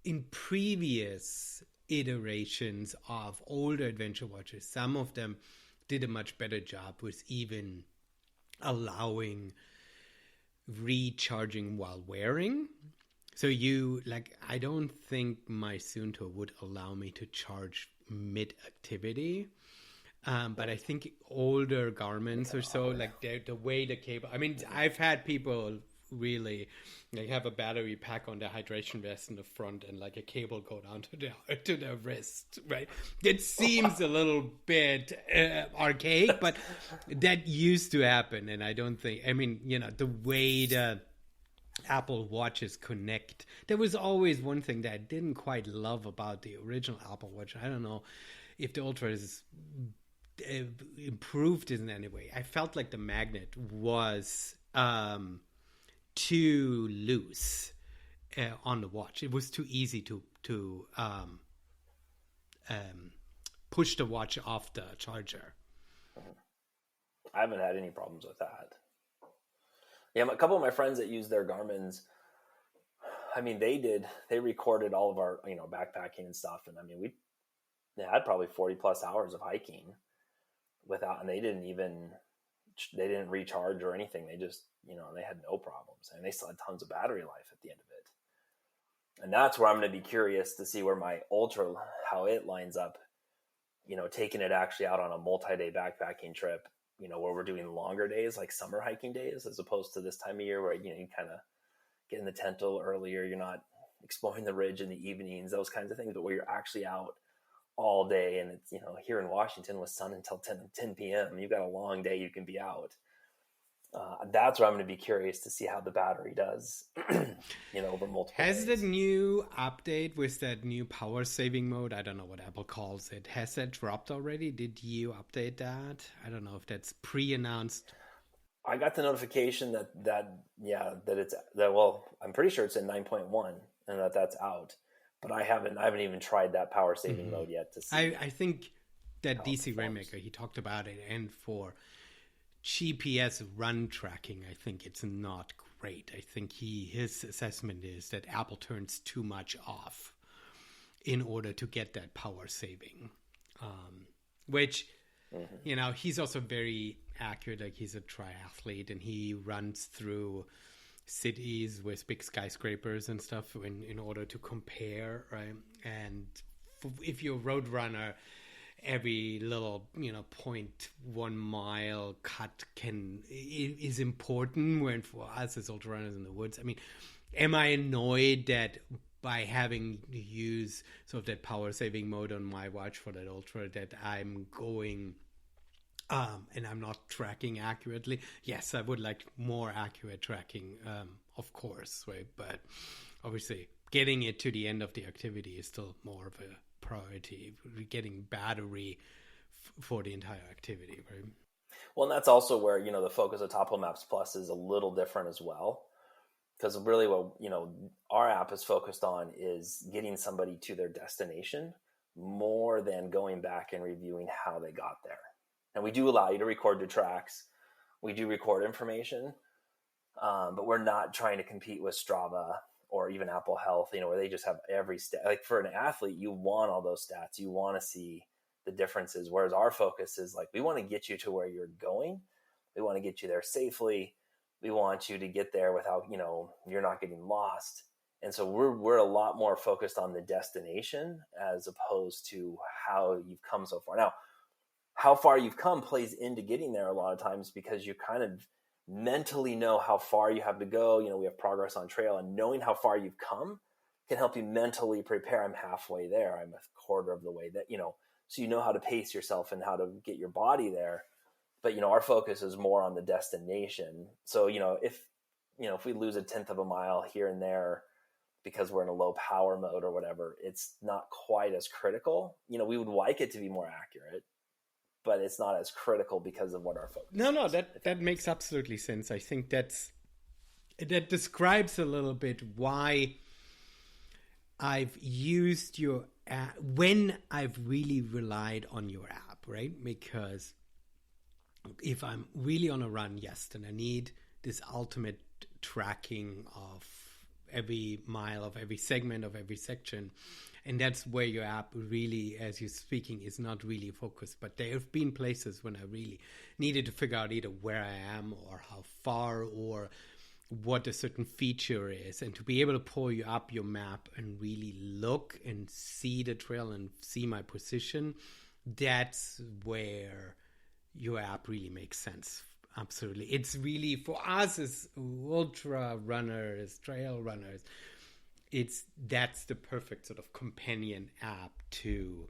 in previous iterations of older adventure watches, some of them did a much better job with even allowing recharging while wearing. So I don't think my Suunto would allow me to charge mid-activity. But I think older Garmin's or so, the way the cable... I've had people really have a battery pack on their hydration vest in the front and a cable go down to their wrist, right? It seems a little bit archaic, but that used to happen. And I don't think... the way the Apple Watches connect... There was always one thing that I didn't quite love about the original Apple Watch. I don't know if the Ultra is improved in any way. I felt like the magnet was too loose on the watch. It was too easy to push the watch off the charger. I haven't had any problems with that. Yeah, a couple of my friends that use their Garmin's, I mean, they recorded all of our, backpacking and stuff. And I mean, we had probably 40 plus hours of hiking and they didn't recharge or anything. They just, they had no problems, and they still had tons of battery life at the end of it. And that's where I'm going to be curious to see where my ultra, how it lines up, taking it actually out on a multi-day backpacking trip, where we're doing longer days, like summer hiking days, as opposed to this time of year where, you kind of get in the tent a little earlier. You're not exploring the ridge in the evenings, those kinds of things, but where you're actually out all day. And it's, here in Washington with sun until 10 p.m., you've got a long day you can be out. That's where I'm going to be curious to see how the battery does, over multiple Has days. the new update with that new power saving mode, I don't know what Apple calls it, has that dropped already? Did you update that? I don't know if that's pre-announced. I got the notification that I'm pretty sure it's in 9.1 and that's out, but I haven't even tried that power saving mode yet to see. I think that DC Rainmaker, he talked about it, and for GPS run tracking, I think it's not great. I think his assessment is that Apple turns too much off in order to get that power saving, which, he's also very accurate. Like, he's a triathlete and he runs through cities with big skyscrapers and stuff in order to compare, right? And if you're a road runner, every little 0.1 mile cut is important, when for us as ultra runners in the woods, I mean, am I annoyed that by having to use sort of that power saving mode on my watch for that ultra, that I'm going and I'm not tracking accurately? Yes, I would like more accurate tracking, of course, right? But obviously getting it to the end of the activity is still more of a priority, getting battery for the entire activity, right? Well, and that's also where, the focus of Topo Maps Plus is a little different as well. Because really what, our app is focused on is getting somebody to their destination more than going back and reviewing how they got there. And we do allow you to record your tracks. We do record information, but we're not trying to compete with Strava or even Apple Health, where they just have every stat. Like, for an athlete, you want all those stats. You want to see the differences. Whereas our focus is like, we want to get you to where you're going. We want to get you there safely. We want you to get there without, you're not getting lost. And so we're a lot more focused on the destination as opposed to how you've come so far. Now, how far you've come plays into getting there a lot of times, because you kind of mentally know how far you have to go. We have progress on trail, and knowing how far you've come can help you mentally prepare. I'm halfway there. I'm a quarter of the way that, so you know how to pace yourself and how to get your body there. But, our focus is more on the destination. So, if we lose a 1/10 of a mile here and there because we're in a low power mode or whatever, it's not quite as critical. We would like it to be more accurate, but it's not as critical because of what our focus is. No, that makes absolutely sense. I think that describes a little bit why I've used your app, when I've really relied on your app, right? Because if I'm really on a run, yes, then I need this ultimate tracking of every mile, of every segment, of every section. And that's where your app really, as you're speaking, is not really focused. But there have been places when I really needed to figure out either where I am or how far or what a certain feature is. And to be able to pull you up your map and really look and see the trail and see my position, that's where your app really makes sense. Absolutely. It's really, for us as ultra runners, trail runners, that's the perfect sort of companion app to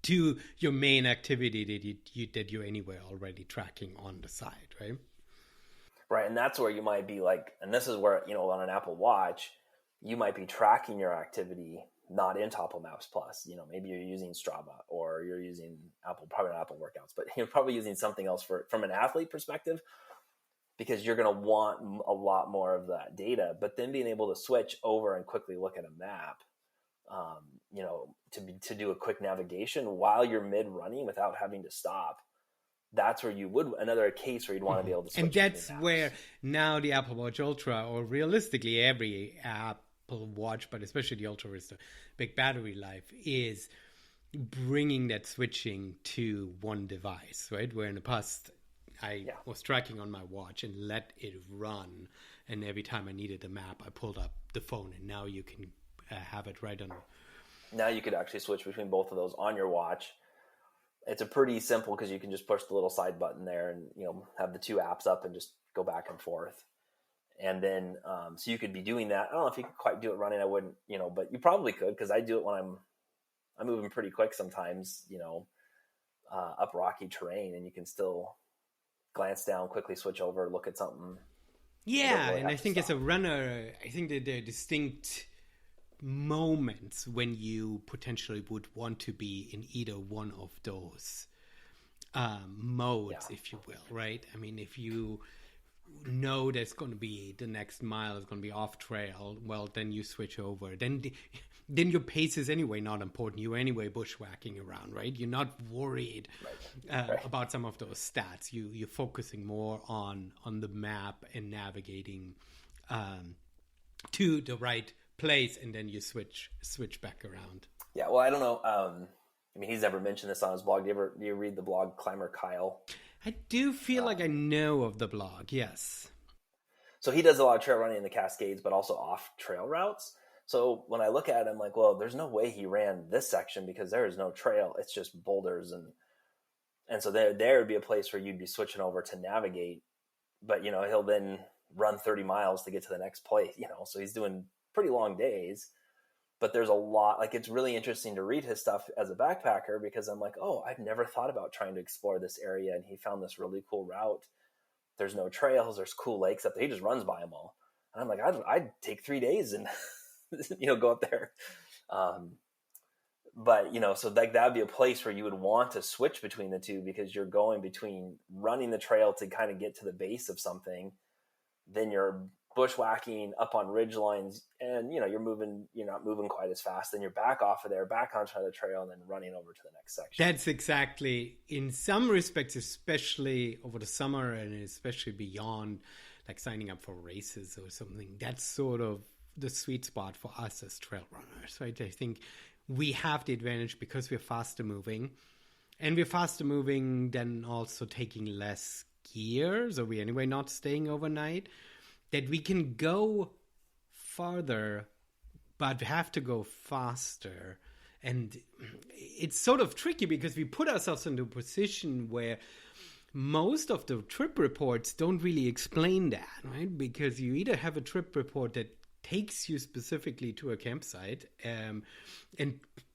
your main activity that you're anyway already tracking on the side, right? Right, and that's where you might be like, and this is where, on an Apple Watch, you might be tracking your activity not in Topo Maps Plus. Maybe you're using Strava, or you're using probably not Apple Workouts, but you're probably using something else from an athlete perspective, because you're going to want a lot more of that data. But then being able to switch over and quickly look at a map, to do a quick navigation while you're mid running without having to stop. That's where another case where you'd want to be able to switch. And that's where now the Apple Watch Ultra, or realistically every app Apple Watch, but especially the Ultra with the big battery life, is bringing that switching to one device, right? Where in the past I was tracking on my watch and let it run, and every time I needed a map, I pulled up the phone, and now you can have it right on. Now you could actually switch between both of those on your watch. It's a pretty simple because you can just push the little side button there and, you know, have the two apps up and just go back and forth. And then, so you could be doing that. I don't know if you could quite do it running. I wouldn't, you know, but you probably could, because I do it when I'm moving pretty quick sometimes, you know, up rocky terrain, and you can still glance down, quickly switch over, look at something. Yeah, really, and I think as a runner, I think that there are distinct moments when you potentially would want to be in either one of those modes, if you will, right? I mean, if you know there's going to be the next mile is going to be off trail, well, then you switch over. Then your pace is anyway not important. You're anyway bushwhacking around, right? You're not worried about some of those stats. You're focusing more on the map and navigating to the right place, and then you switch back around. Yeah, well, I don't know. I mean, he's never mentioned this on his blog. Do you read the blog Climber Kyle? I do feel like I know of the blog, yes. So he does a lot of trail running in the Cascades, but also off trail routes. So when I look at it, I'm like, well, there's no way he ran this section because there is no trail. It's just boulders. And so there would be a place where you'd be switching over to navigate. But, you know, he'll then run 30 miles to get to the next place, you know. So he's doing pretty long days. But there's a lot, like, it's really interesting to read his stuff as a backpacker, because I'm like, oh, I've never thought about trying to explore this area. And he found this really cool route. There's no trails. There's cool lakes up there. He just runs by them all. And I'm like, I'd take 3 days and, you know, go up there. But, you know, so like that would be a place where you would want to switch between the two, because you're going between running the trail to kind of get to the base of something. Then you're bushwhacking up on ridge lines, and, you know, you're not moving quite as fast. Then you're back off of there, back onto the trail, and then running over to the next section. That's exactly, in some respects, especially over the summer and especially beyond, like signing up for races or something, that's sort of the sweet spot for us as trail runners, right? I think we have the advantage because we're faster moving, and we're faster moving than also taking less gear, so we're anyway not staying overnight, that we can go farther, but have to go faster. And it's sort of tricky because we put ourselves into a position where most of the trip reports don't really explain that, right? Because you either have a trip report that takes you specifically to a campsite and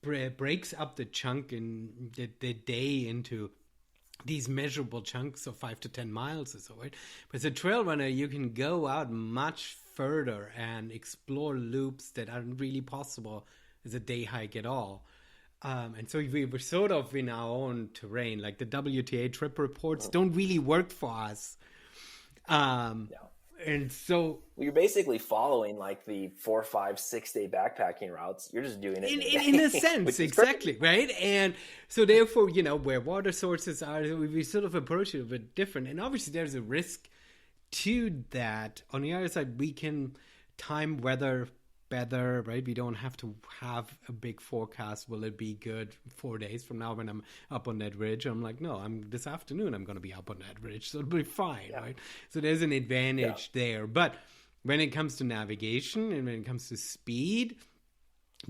breaks up the chunk in the day into these measurable chunks of 5 to 10 miles or so, right? But as a trail runner, you can go out much further and explore loops that aren't really possible as a day hike at all. And so we were sort of in our own terrain. Like the WTA trip reports don't really work for us. And so you're basically following like the 4, 5, 6 day backpacking routes. You're just doing it in a sense, exactly, right? And so therefore, you know, where water sources are, we sort of approach it a bit different. And obviously there's a risk to that. On the other side, we can time weather better, right? We don't have to have a big forecast. Will it be good 4 days from now when I'm up on that ridge? I'm like, no, this afternoon I'm going to be up on that ridge, so it'll be fine, right? So there's an advantage there. But when it comes to navigation and when it comes to speed,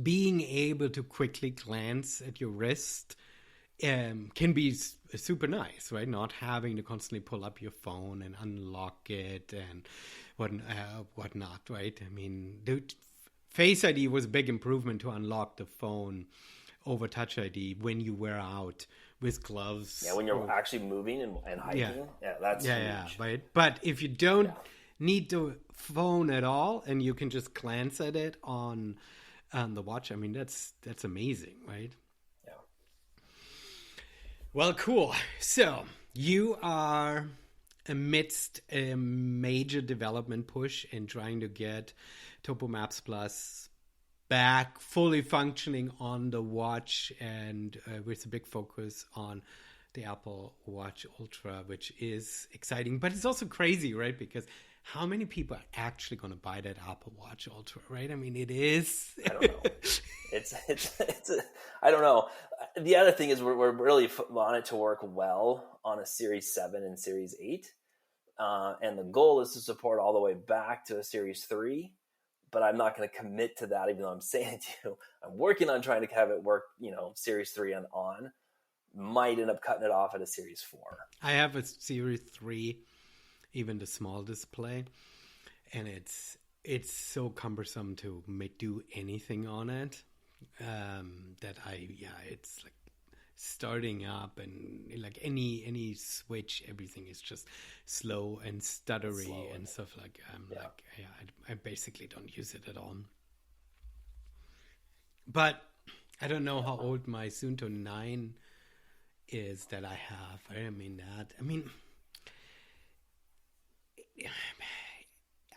being able to quickly glance at your wrist can be super nice, right? Not having to constantly pull up your phone and unlock it and whatnot, right? I mean, Face ID was a big improvement to unlock the phone over Touch ID when you were out with gloves. Yeah, when you're actually moving and hiking. Yeah, that's huge. Yeah, right. But if you don't need the phone at all and you can just glance at it on the watch, I mean, that's amazing, right? Yeah. Well, cool. So you are amidst a major development push in trying to get Topo Maps Plus back fully functioning on the watch, and with a big focus on the Apple Watch Ultra, which is exciting, but it's also crazy, right? Because how many people are actually going to buy that Apple Watch Ultra, right? I mean, it is. I don't know. I don't know. The other thing is we're really want it to work well on a Series 7 and Series 8. And the goal is to support all the way back to a Series 3. But I'm not going to commit to that, even though I'm saying to you, I'm working on trying to have it work, Series 3 and on. Might end up cutting it off at a Series 4. I have a Series 3, even the small display. And it's so cumbersome to do anything on it that it's like starting up and like any switch, everything is just slow and stuttery and stuff like I basically don't use it at all. But I don't know how old my Suunto 9 is that I have.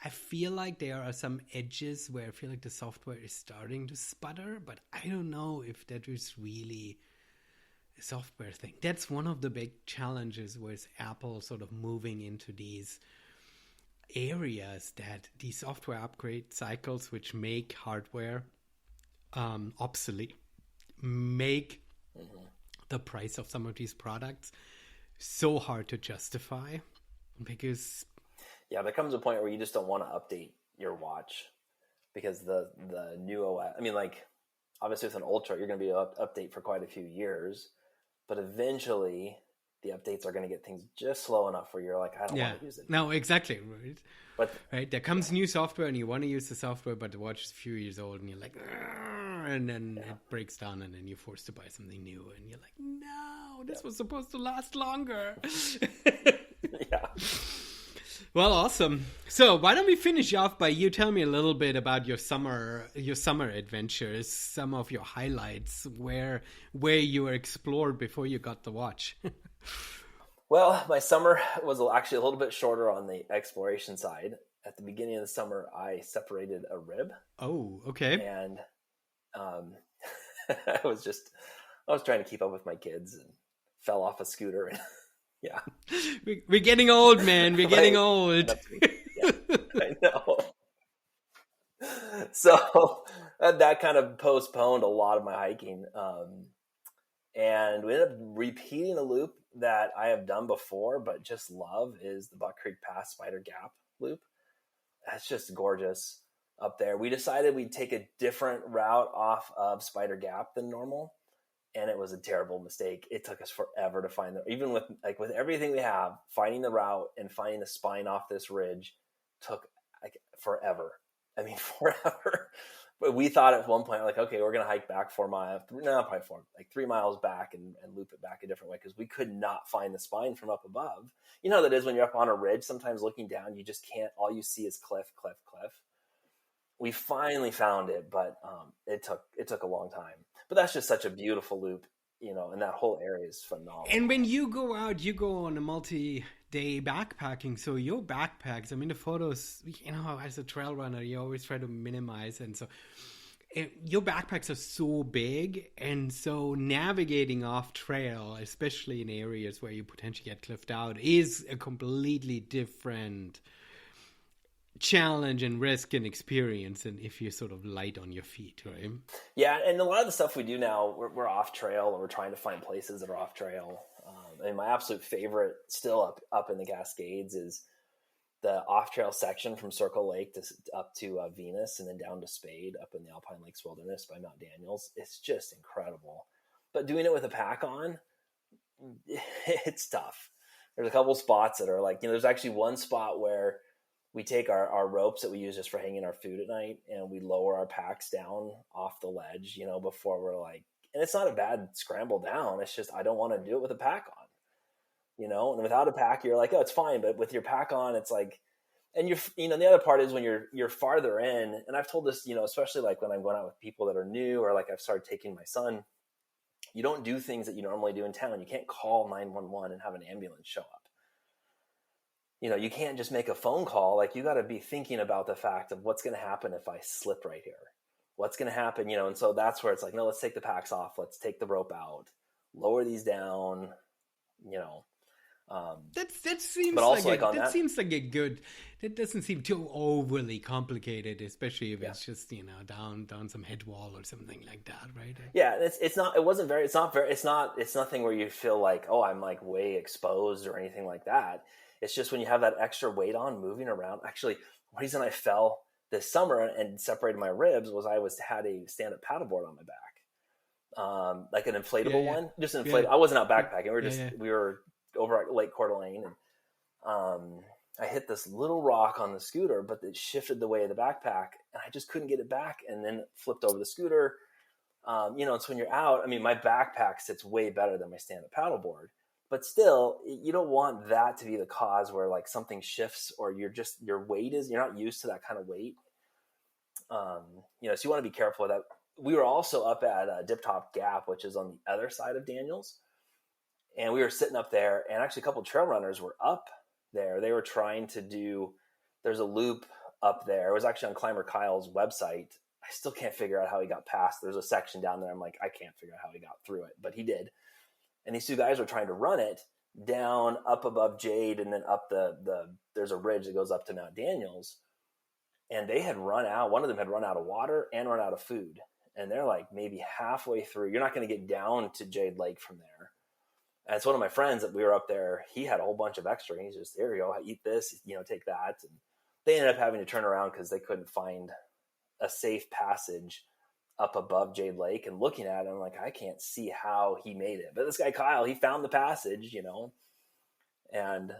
I feel like there are some edges where I feel like the software is starting to sputter, but I don't know if that is really a software thing. That's one of the big challenges with Apple sort of moving into these areas, that these software upgrade cycles, which make hardware obsolete, make the price of some of these products so hard to justify, because there comes a point where you just don't want to update your watch because the new OS, obviously with an Ultra, you're going to be able to update for quite a few years, but eventually the updates are going to get things just slow enough where you're like, I don't want to use it. No, exactly. Right. There comes new software and you want to use the software, but the watch is a few years old and you're like, and then it breaks down and then you're forced to buy something new and you're like, no, this was supposed to last longer. Yeah. Well, awesome. So why don't we finish off by you telling me a little bit about your summer adventures, some of your highlights, where you were explored before you got the watch. Well, my summer was actually a little bit shorter on the exploration side. At the beginning of the summer, I separated a rib. Oh, okay. And I was trying to keep up with my kids and fell off a scooter. And yeah. We're getting old, man. We're getting old. Yeah, I know. So that kind of postponed a lot of my hiking. And we ended up repeating a loop that I have done before, but just love, is the Buck Creek Pass Spider Gap loop. That's just gorgeous up there. We decided we'd take a different route off of Spider Gap than normal. And it was a terrible mistake. It took us forever to find even with everything we have, finding the route and finding the spine off this ridge took forever. I mean, forever. But we thought at one point, okay, we're going to hike back 4 miles, 3 miles back and loop it back a different way, because we could not find the spine from up above. You know how that is when you're up on a ridge, sometimes looking down, you just can't, all you see is cliff. We finally found it, but it took a long time. But that's just such a beautiful loop, and that whole area is phenomenal. And when you go out, you go on a multi-day backpacking. So your backpacks, the photos, as a trail runner, you always try to minimize. And so your backpacks are so big. And so navigating off trail, especially in areas where you potentially get cliffed out, is a completely different challenge and risk and experience, and if you're sort of light on your feet, right? Yeah, and a lot of the stuff we do now, we're off trail, or we're trying to find places that are off trail. And my absolute favorite still up in the Cascades is the off trail section from Circle Lake up to Venus, and then down to Spade up in the Alpine Lakes Wilderness by Mount Daniels. It's just incredible. But doing it with a pack on, it's tough. There's a couple spots that are there's actually one spot where we take our ropes that we use just for hanging our food at night, and we lower our packs down off the ledge, before we're and it's not a bad scramble down. It's just, I don't want to do it with a pack on, and without a pack, you're like, oh, it's fine. But with your pack on, it's and the other part is when you're farther in, and I've told this, especially when I'm going out with people that are new, or I've started taking my son, you don't do things that you normally do in town. You can't call 911 and have an ambulance show up. You can't just make a phone call. You got to be thinking about the fact of what's going to happen if I slip right here. What's going to happen, and so that's where it's no, let's take the packs off. Let's take the rope out, lower these down, That seems but also like on that that, seems like a good. That doesn't seem too overly complicated, especially if it's just down some head wall or something like that, right? Yeah, it's not. It wasn't very. It's not very. It's not. It's nothing where you feel like, oh, I'm like way exposed or anything like that. It's just when you have that extra weight on, moving around. Actually, the reason I fell this summer and separated my ribs was I had a stand-up paddleboard on my back, like an inflatable one, just an inflatable. I wasn't out backpacking. We were over at Lake Coeur d'Alene, and I hit this little rock on the scooter, but it shifted the way of the backpack, and I just couldn't get it back, and then it flipped over the scooter. And so when you're out, I mean, my backpack sits way better than my stand-up paddleboard, but still, you don't want that to be the cause where like something shifts or you're not used to that kind of weight. So you want to be careful with that. We were also up at Dip Top Gap, which is on the other side of Daniels. And we were sitting up there, and actually a couple of trail runners were up there. They were trying to there's a loop up there. It was actually on Climber Kyle's website. I still can't figure out how he got past. There's a section down there. I'm like, I can't figure out how he got through it, but he did. And these two guys were trying to run it down up above Jade and then up there's a ridge that goes up to Mount Daniels. And they had run out. One of them had run out of water and run out of food. And they're like maybe halfway through. You're not going to get down to Jade Lake from there. And it's one of my friends that we were up there. He had a whole bunch of extra. And he's just, there you go, eat this, take that. And they ended up having to turn around because they couldn't find a safe passage up above Jade Lake. And looking at him, like, I can't see how he made it. But this guy, Kyle, he found the passage, and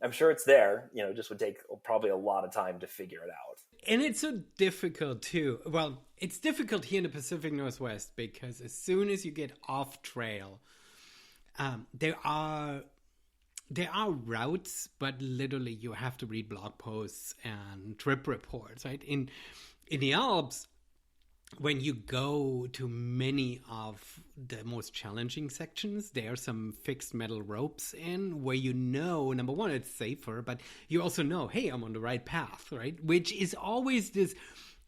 I'm sure it's there, just would take probably a lot of time to figure it out. And it's so difficult too. Well, it's difficult here in the Pacific Northwest because as soon as you get off trail, there are routes, but literally you have to read blog posts and trip reports, right? In the Alps, when you go to many of the most challenging sections, there are some fixed metal ropes in where number one, it's safer, but you also know, hey, I'm on the right path, right? Which is always this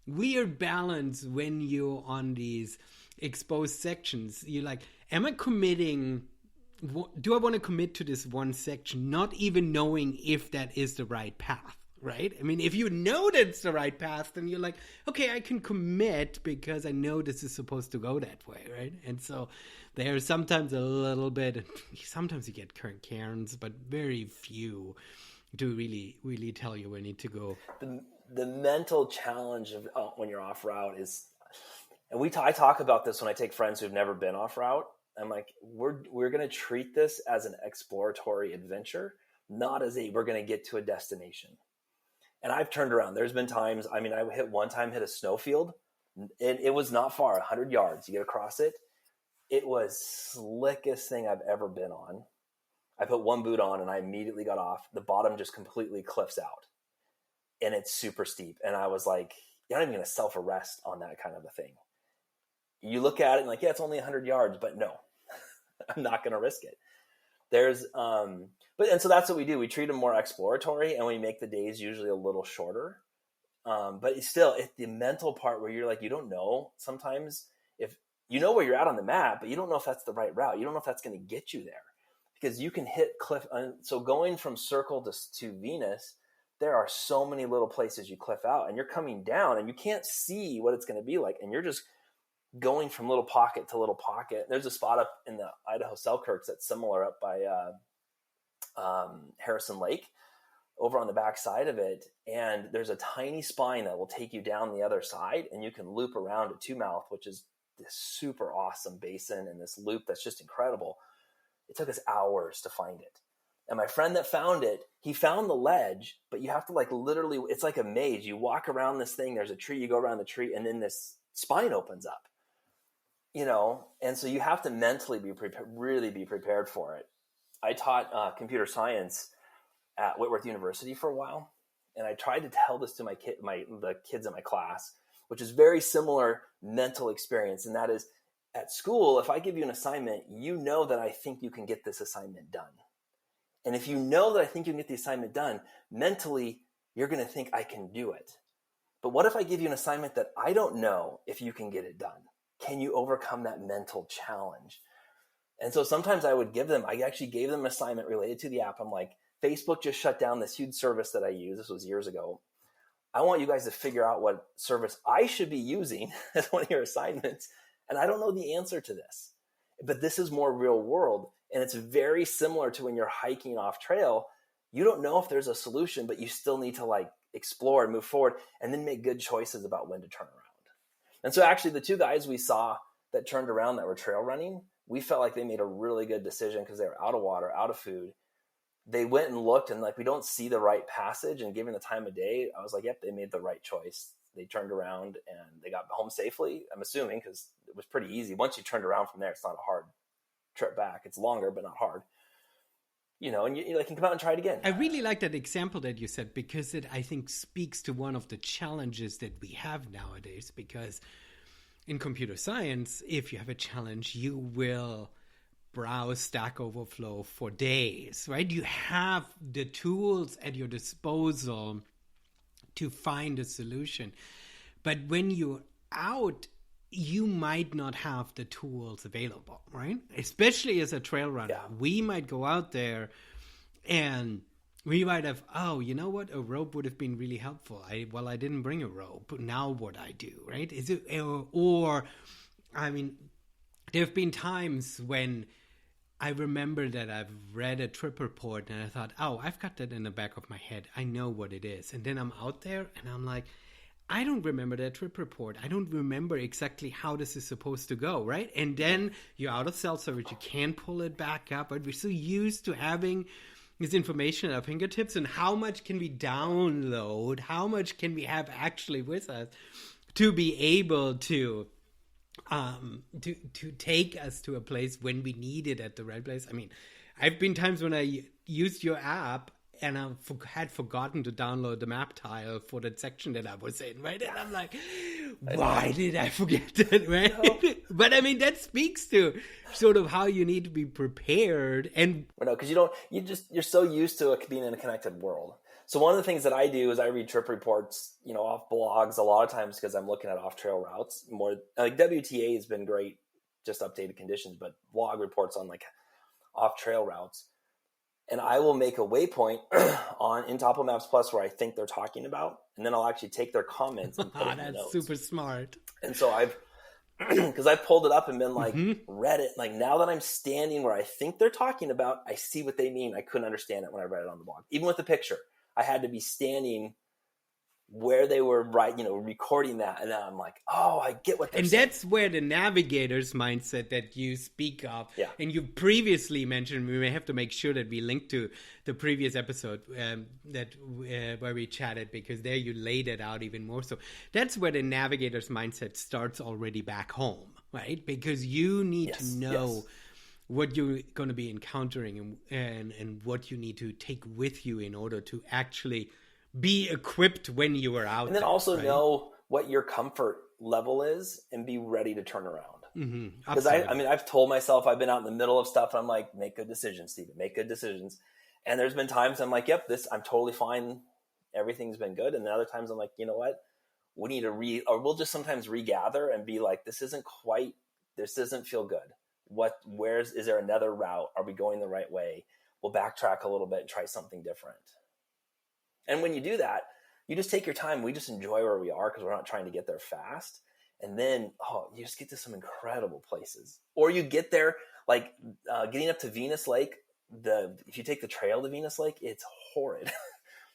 weird balance when you're on these exposed sections. You're like, am I committing... do I want to commit to this one section, not even knowing if that is the right path, right? I mean, if you know that's the right path, then you're like, okay, I can commit because I know this is supposed to go that way, right? And so there's sometimes a little bit, sometimes you get current cairns, but very few do really, really tell you where you need to go. The mental challenge of when you're off route is, and I talk about this when I take friends who've never been off route. I'm like, we're going to treat this as an exploratory adventure, not as we're going to get to a destination. And I've turned around. There's been times, I hit a snowfield. It was not far, 100 yards. You get across it. It was slickest thing I've ever been on. I put one boot on and I immediately got off. The bottom just completely cliffs out. And it's super steep. And I was like, you're not even going to self-arrest on that kind of a thing. You look at it and like, yeah, it's only 100 yards, but no. I'm not going to risk it. And so that's what we do. We treat them more exploratory and we make the days usually a little shorter. But it's still the mental part where you're like, you don't know sometimes if you know where you're at on the map, but you don't know if that's the right route. You don't know if that's going to get you there because you can hit cliff. So going from Circle to Venus, there are so many little places you cliff out and you're coming down and you can't see what it's going to be like. And you're just going from little pocket to little pocket. There's a spot up in the Idaho Selkirks that's similar up by Harrison Lake over on the back side of it. And there's a tiny spine that will take you down the other side and you can loop around to Two Mouth, which is this super awesome basin and this loop that's just incredible. It took us hours to find it. And my friend that found it, he found the ledge, but you have to like literally, it's like a maze. You walk around this thing, there's a tree, you go around the tree and then this spine opens up. And so you have to mentally really be prepared for it. I taught computer science at Whitworth University for a while, and I tried to tell this to the kids in my class, which is very similar mental experience. And that is, at school, if I give you an assignment, you know that I think you can get this assignment done. And if you know that I think you can get the assignment done, mentally, you're going to think I can do it. But what if I give you an assignment that I don't know if you can get it done? Can you overcome that mental challenge? And so sometimes I actually gave them an assignment related to the app. I'm like, Facebook just shut down this huge service that I use. This was years ago. I want you guys to figure out what service I should be using as one of your assignments. And I don't know the answer to this, but this is more real world. And it's very similar to when you're hiking off trail. You don't know if there's a solution, but you still need to like explore and move forward and then make good choices about when to turn around. And so actually the two guys we saw that turned around that were trail running, we felt like they made a really good decision because they were out of water, out of food. They went and looked and like, we don't see the right passage, and given the time of day, I was like, yep, they made the right choice. They turned around and they got home safely, I'm assuming, because it was pretty easy. Once you turned around from there, it's not a hard trip back. It's longer, but not hard. You know, and you can come out and try it again. I really like that example that you said, because it, I think, speaks to one of the challenges that we have nowadays. Because in computer science, if you have a challenge, you will browse Stack Overflow for days, right? You have the tools at your disposal to find a solution. But when you're out, you might not have the tools available, right? Especially as a trail runner. Yeah. We might go out there and we might have, oh, you know what? A rope would have been really helpful. I didn't bring a rope. Now what I do, right? Is it, or I mean, there have been times when I remember that I've read a trip report and I thought, oh, I've got that in the back of my head. I know what it is. And then I'm out there and I'm like, I don't remember that trip report. I don't remember exactly how this is supposed to go, right? And then you're out of self-storage. You can't pull it back up. But we're so used to having this information at our fingertips, and how much can we download? How much can we have actually with us to be able to take us to a place when we need it at the right place? I mean, I've been times when I used your app and I had forgotten to download the map tile for that section that I was in, right? And I'm like, why did I forget that, right? No. But I mean, that speaks to sort of how you need to be prepared. And no, because you're so used to being in a connected world. So one of the things that I do is I read trip reports, off blogs a lot of times because I'm looking at off-trail routes more. Like WTA has been great, just updated conditions, but blog reports on like off-trail routes. And I will make a waypoint in Topo Maps Plus where I think they're talking about, and then I'll actually take their comments and put it in the notes. That's super smart. And so because I've pulled it up and been like, read it. Like now that I'm standing where I think they're talking about, I see what they mean. I couldn't understand it when I read it on the blog. Even with the picture, I had to be standing where they were recording that. And then I'm like, oh, I get what they're saying. And that's where the navigator's mindset that you speak of. Yeah. And you previously mentioned, we may have to make sure that we link to the previous episode where we chatted, because there you laid it out even more. So that's where the navigator's mindset starts already back home, right? Because you need to know what you're going to be encountering and what you need to take with you in order to actually be equipped when you are out. And then there, also right? know what your comfort level is and be ready to turn around. Because I've told myself, I've been out in the middle of stuff and I'm like, make good decisions, Steven, make good decisions. And there's been times I'm like, yep, I'm totally fine. Everything's been good. And then other times I'm like, you know what? We need to we'll just sometimes regather and be like, this doesn't feel good. Is there another route? Are we going the right way? We'll backtrack a little bit and try something different. And when you do that, you just take your time. We just enjoy where we are because we're not trying to get there fast. And then, you just get to some incredible places. Or you get there, like getting up to Venus Lake. If you take the trail to Venus Lake, it's horrid.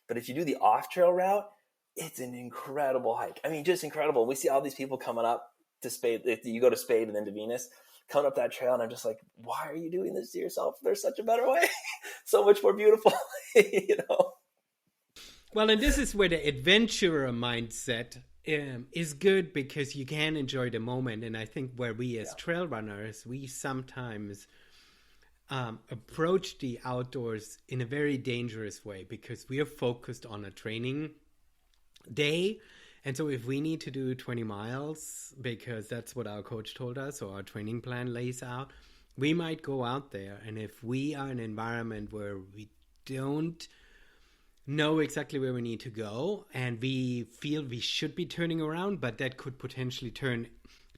But if you do the off-trail route, it's an incredible hike. I mean, just incredible. We see all these people coming up to Spade. If you go to Spade and then to Venus, coming up that trail, and I'm just like, why are you doing this to yourself? There's such a better way. So much more beautiful, Well, and this is where the adventurer mindset is good, because you can enjoy the moment. And I think where we as trail runners, we sometimes approach the outdoors in a very dangerous way, because we are focused on a training day. And so if we need to do 20 miles, because that's what our coach told us or our training plan lays out, we might go out there. And if we are in an environment where we don't know exactly where we need to go and we feel we should be turning around, but that could potentially turn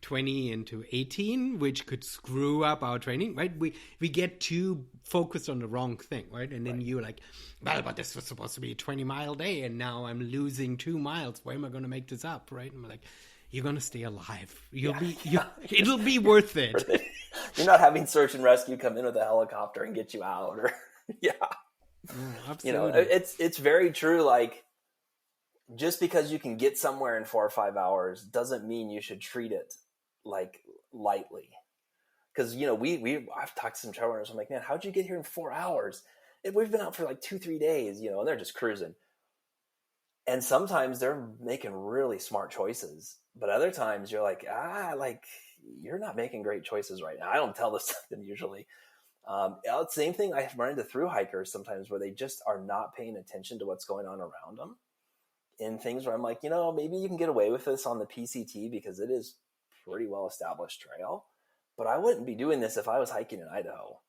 20 into 18, which could screw up our training, right? We get too focused on the wrong thing, right? And then you're like, well, but this was supposed to be a 20-mile day, and now I'm losing 2 miles. Where am I going to make this up, right? And I'm like, you're going to stay alive. It'll be worth it. You're not having search and rescue come in with a helicopter and get you out, or absolutely. It's very true. Like, just because you can get somewhere in 4 or 5 hours doesn't mean you should treat it like lightly. Because I've talked to some trail runners. I'm like, man, how'd you get here in 4 hours? We've been out for like 2-3 days, and they're just cruising. And sometimes they're making really smart choices, but other times you're like, you're not making great choices right now. I don't tell this to them usually. Same thing. I run into thru hikers sometimes where they just are not paying attention to what's going on around them. In things where I'm like, maybe you can get away with this on the PCT because it is pretty well established trail, but I wouldn't be doing this if I was hiking in Idaho.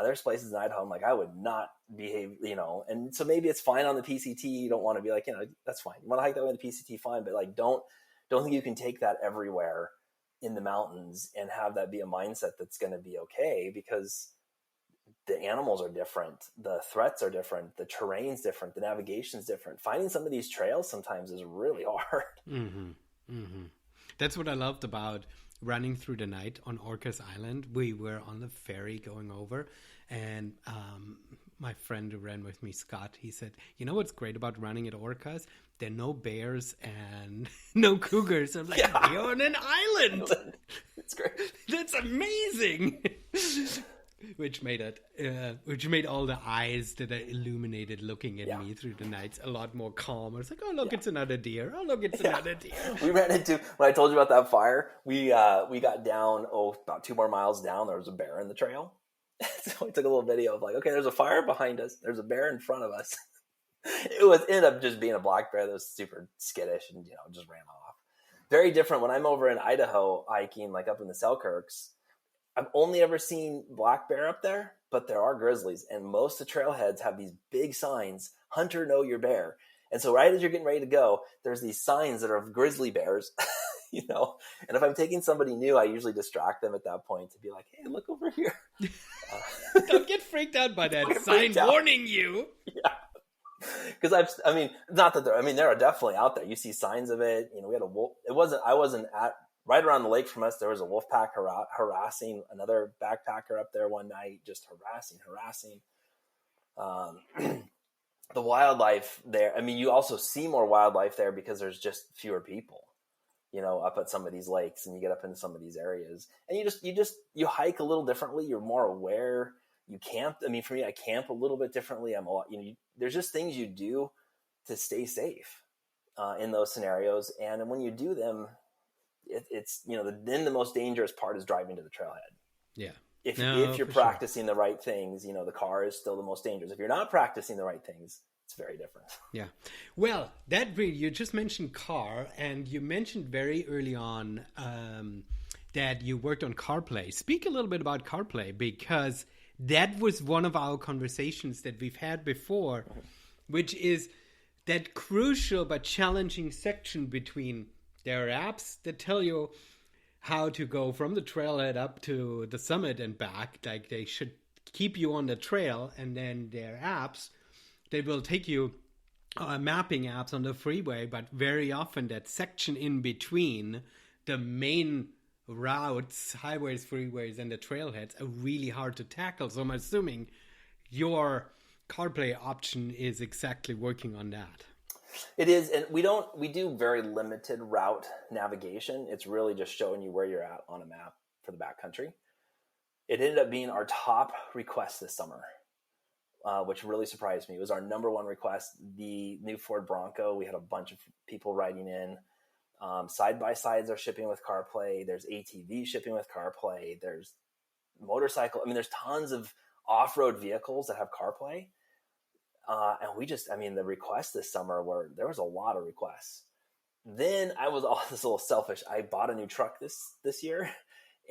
There's places in Idaho I'm like, I would not behave, and so maybe it's fine on the PCT. You don't want to be like, that's fine. You want to hike that way on the PCT, fine, but like, don't think you can take that everywhere in the mountains and have that be a mindset that's going to be okay, because the animals are different, the threats are different, the terrain's different, the navigation's different. Finding some of these trails sometimes is really hard. Mm-hmm. Mm-hmm. That's what I loved about running through the night on Orcas Island. We were on the ferry going over, and my friend who ran with me, Scott, he said, what's great about running at Orcas? There are no bears and no cougars. I'm like, you're on an island. It's great. That's amazing. Which made all the eyes that are illuminated looking at me through the nights a lot more calm. I was like, oh, look, it's another deer. Oh, look, it's another deer. We ran into, when I told you about that fire, we got down, about 2 more miles down. There was a bear in the trail. So we took a little video of like, okay, there's a fire behind us. There's a bear in front of us. It ended up just being a black bear that was super skittish and, just ran off. Very different when I'm over in Idaho hiking, like up in the Selkirks. I've only ever seen black bear up there, but there are grizzlies, and most of the trailheads have these big signs, "Hunter, know your bear." And so right as you're getting ready to go, there's these signs that are of grizzly bears, And if I'm taking somebody new, I usually distract them at that point to be like, hey, look over here. Don't get freaked out by that sign warning you. Yeah. Because not that there are definitely out there. You see signs of it. We had a wolf. I wasn't at, right around the lake from us, there was a wolf pack harassing another backpacker up there one night, just harassing. The wildlife there, you also see more wildlife there because there's just fewer people, up at some of these lakes, and you get up into some of these areas, and you hike a little differently. You're more aware. You camp. For me, I camp a little bit differently. I'm a lot, there's just things you do to stay safe in those scenarios. And when you do them, it's then the most dangerous part is driving to the trailhead. Yeah. If you're practicing the right things, the car is still the most dangerous. If you're not practicing the right things, it's very different. Yeah. Well, you just mentioned car, and you mentioned very early on that you worked on CarPlay. Speak a little bit about CarPlay, because that was one of our conversations that we've had before, which is that crucial but challenging section between there are apps that tell you how to go from the trailhead up to the summit and back, like they should keep you on the trail, and then there are apps that will take you, mapping apps on the freeway, but very often that section in between the main routes, highways, freeways, and the trailheads are really hard to tackle. So I'm assuming your CarPlay option is exactly working on that. It is, and we do very limited route navigation. It's really just showing you where you're at on a map for the backcountry. It ended up being our top request this summer, which really surprised me. It was our number one request. The new Ford Bronco, we had a bunch of people writing in. Side-by-sides are shipping with CarPlay. There's ATV shipping with CarPlay. There's motorcycle. There's tons of off-road vehicles that have CarPlay. And we just, the requests this summer there was a lot of requests. Then I was this little selfish. I bought a new truck this year,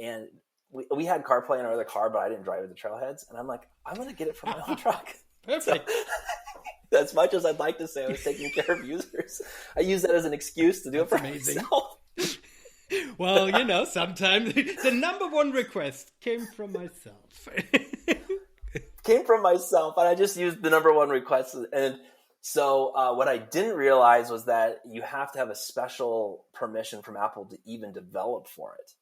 and we had CarPlay in our other car, but I didn't drive it to the trailheads. And I'm like, I'm going to get it for my own truck. Perfect. So, as much as I'd like to say I was taking care of users, I use that as an excuse to do it for myself. Well, sometimes the number one request came from myself. Came from myself, and I just used the number one request. And so what I didn't realize was that you have to have a special permission from Apple to even develop for it.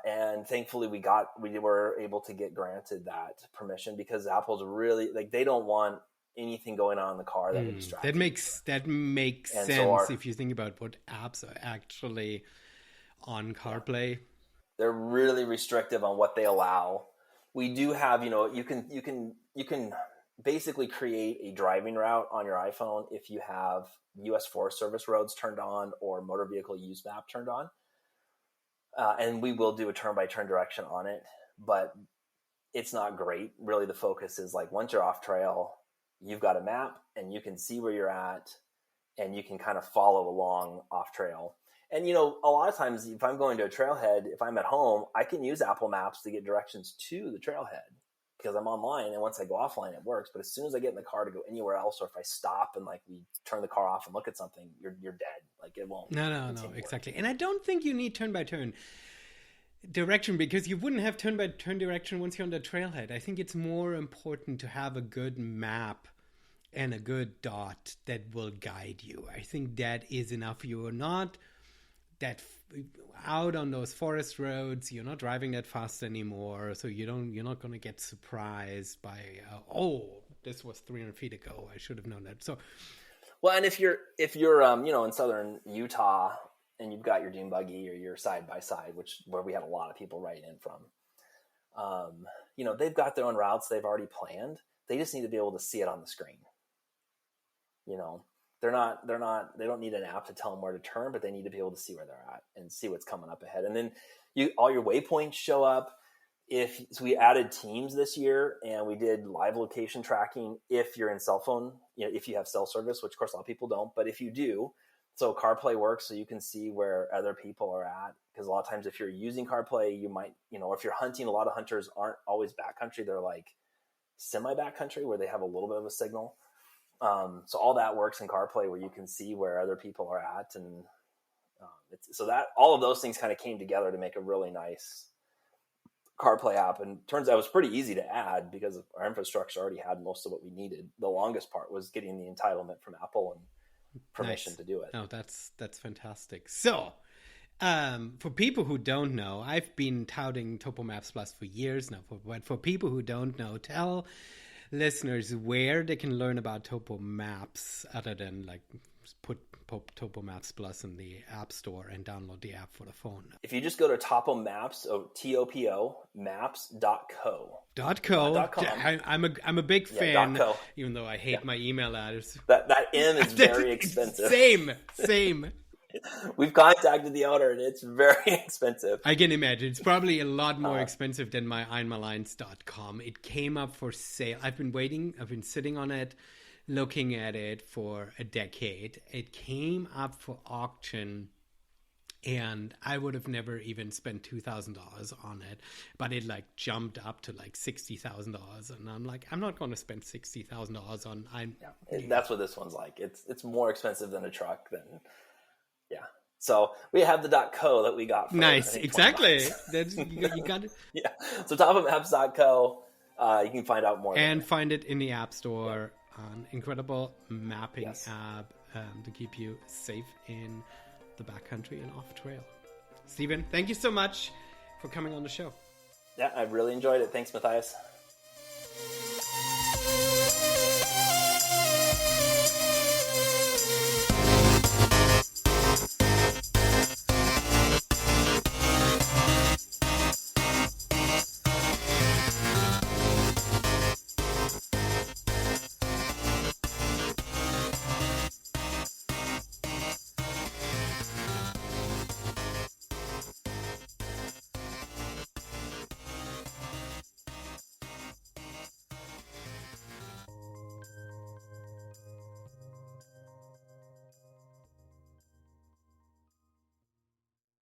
And thankfully we were able to get granted that permission, because Apple's really, like, they don't want anything going on in the car that would distract that makes and sense. so if you think about what apps are actually on CarPlay. They're really restrictive on what they allow. We do have, you can basically create a driving route on your iPhone if you have US Forest Service roads turned on or motor vehicle use map turned on. And we will do a turn-by-turn direction on it, but it's not great. Really, the focus is like, once you're off trail, you've got a map and you can see where you're at and you can kind of follow along off trail. And, a lot of times if I'm going to a trailhead, if I'm at home, I can use Apple Maps to get directions to the trailhead because I'm online. And once I go offline, it works. But as soon as I get in the car to go anywhere else, or if I stop and like we turn the car off and look at something, you're dead. Like, it won't. No, exactly. And I don't think you need turn-by-turn direction, because you wouldn't have turn-by-turn direction once you're on the trailhead. I think it's more important to have a good map and a good dot that will guide you. I think that is enough. You're not that out on those forest roads. You're not driving that fast anymore, so you're not going to get surprised by this was 300 feet ago. I should have known that. So, well, and if you're in southern Utah and you've got your dune buggy or your side by side, where we had a lot of people writing in from, they've got their own routes they've already planned. They just need to be able to see it on the screen. They don't need an app to tell them where to turn, but they need to be able to see where they're at and see what's coming up ahead. And then all your waypoints show up. So we added teams this year, and we did live location tracking if you're in cell phone, if you have cell service, which of course a lot of people don't, but if you do, so CarPlay works so you can see where other people are at. Because a lot of times if you're using CarPlay, you might, if you're hunting, a lot of hunters aren't always backcountry. They're like semi-backcountry where they have a little bit of a signal. So all that works in CarPlay where you can see where other people are at. And so that all of those things kind of came together to make a really nice CarPlay app. And turns out it was pretty easy to add because our infrastructure already had most of what we needed. The longest part was getting the entitlement from Apple and permission to do it. Oh, that's fantastic. So, for people who don't know, I've been touting Topo Maps Plus for years now. But for people who don't know, tell listeners where they can learn about Topo Maps, other than like put Topo Maps Plus in the App Store and download the app for the phone. If you just go to Topo Maps, TOPO maps.co. I'm a big fan, even though I hate my email address. That M is very expensive. Same. We've contacted the owner and it's very expensive. I can imagine. It's probably a lot more expensive than my einmalines.com. It came up for sale. I've been waiting. I've been sitting on it, looking at it for a decade. It came up for auction, and I would have never even spent $2,000 on it, but it like jumped up to like $60,000, and I'm like, I'm not going to spend $60,000 on. That's what this one's like. It's more expensive than a truck. So we have the .co that we got. For, nice, exactly. That's you got it. Yeah. So topomaps.co. You can find out more. And find it in the App Store. An incredible mapping app to keep you safe in the backcountry and off trail. Steven, thank you so much for coming on the show. Yeah, I really enjoyed it. Thanks, Matthias.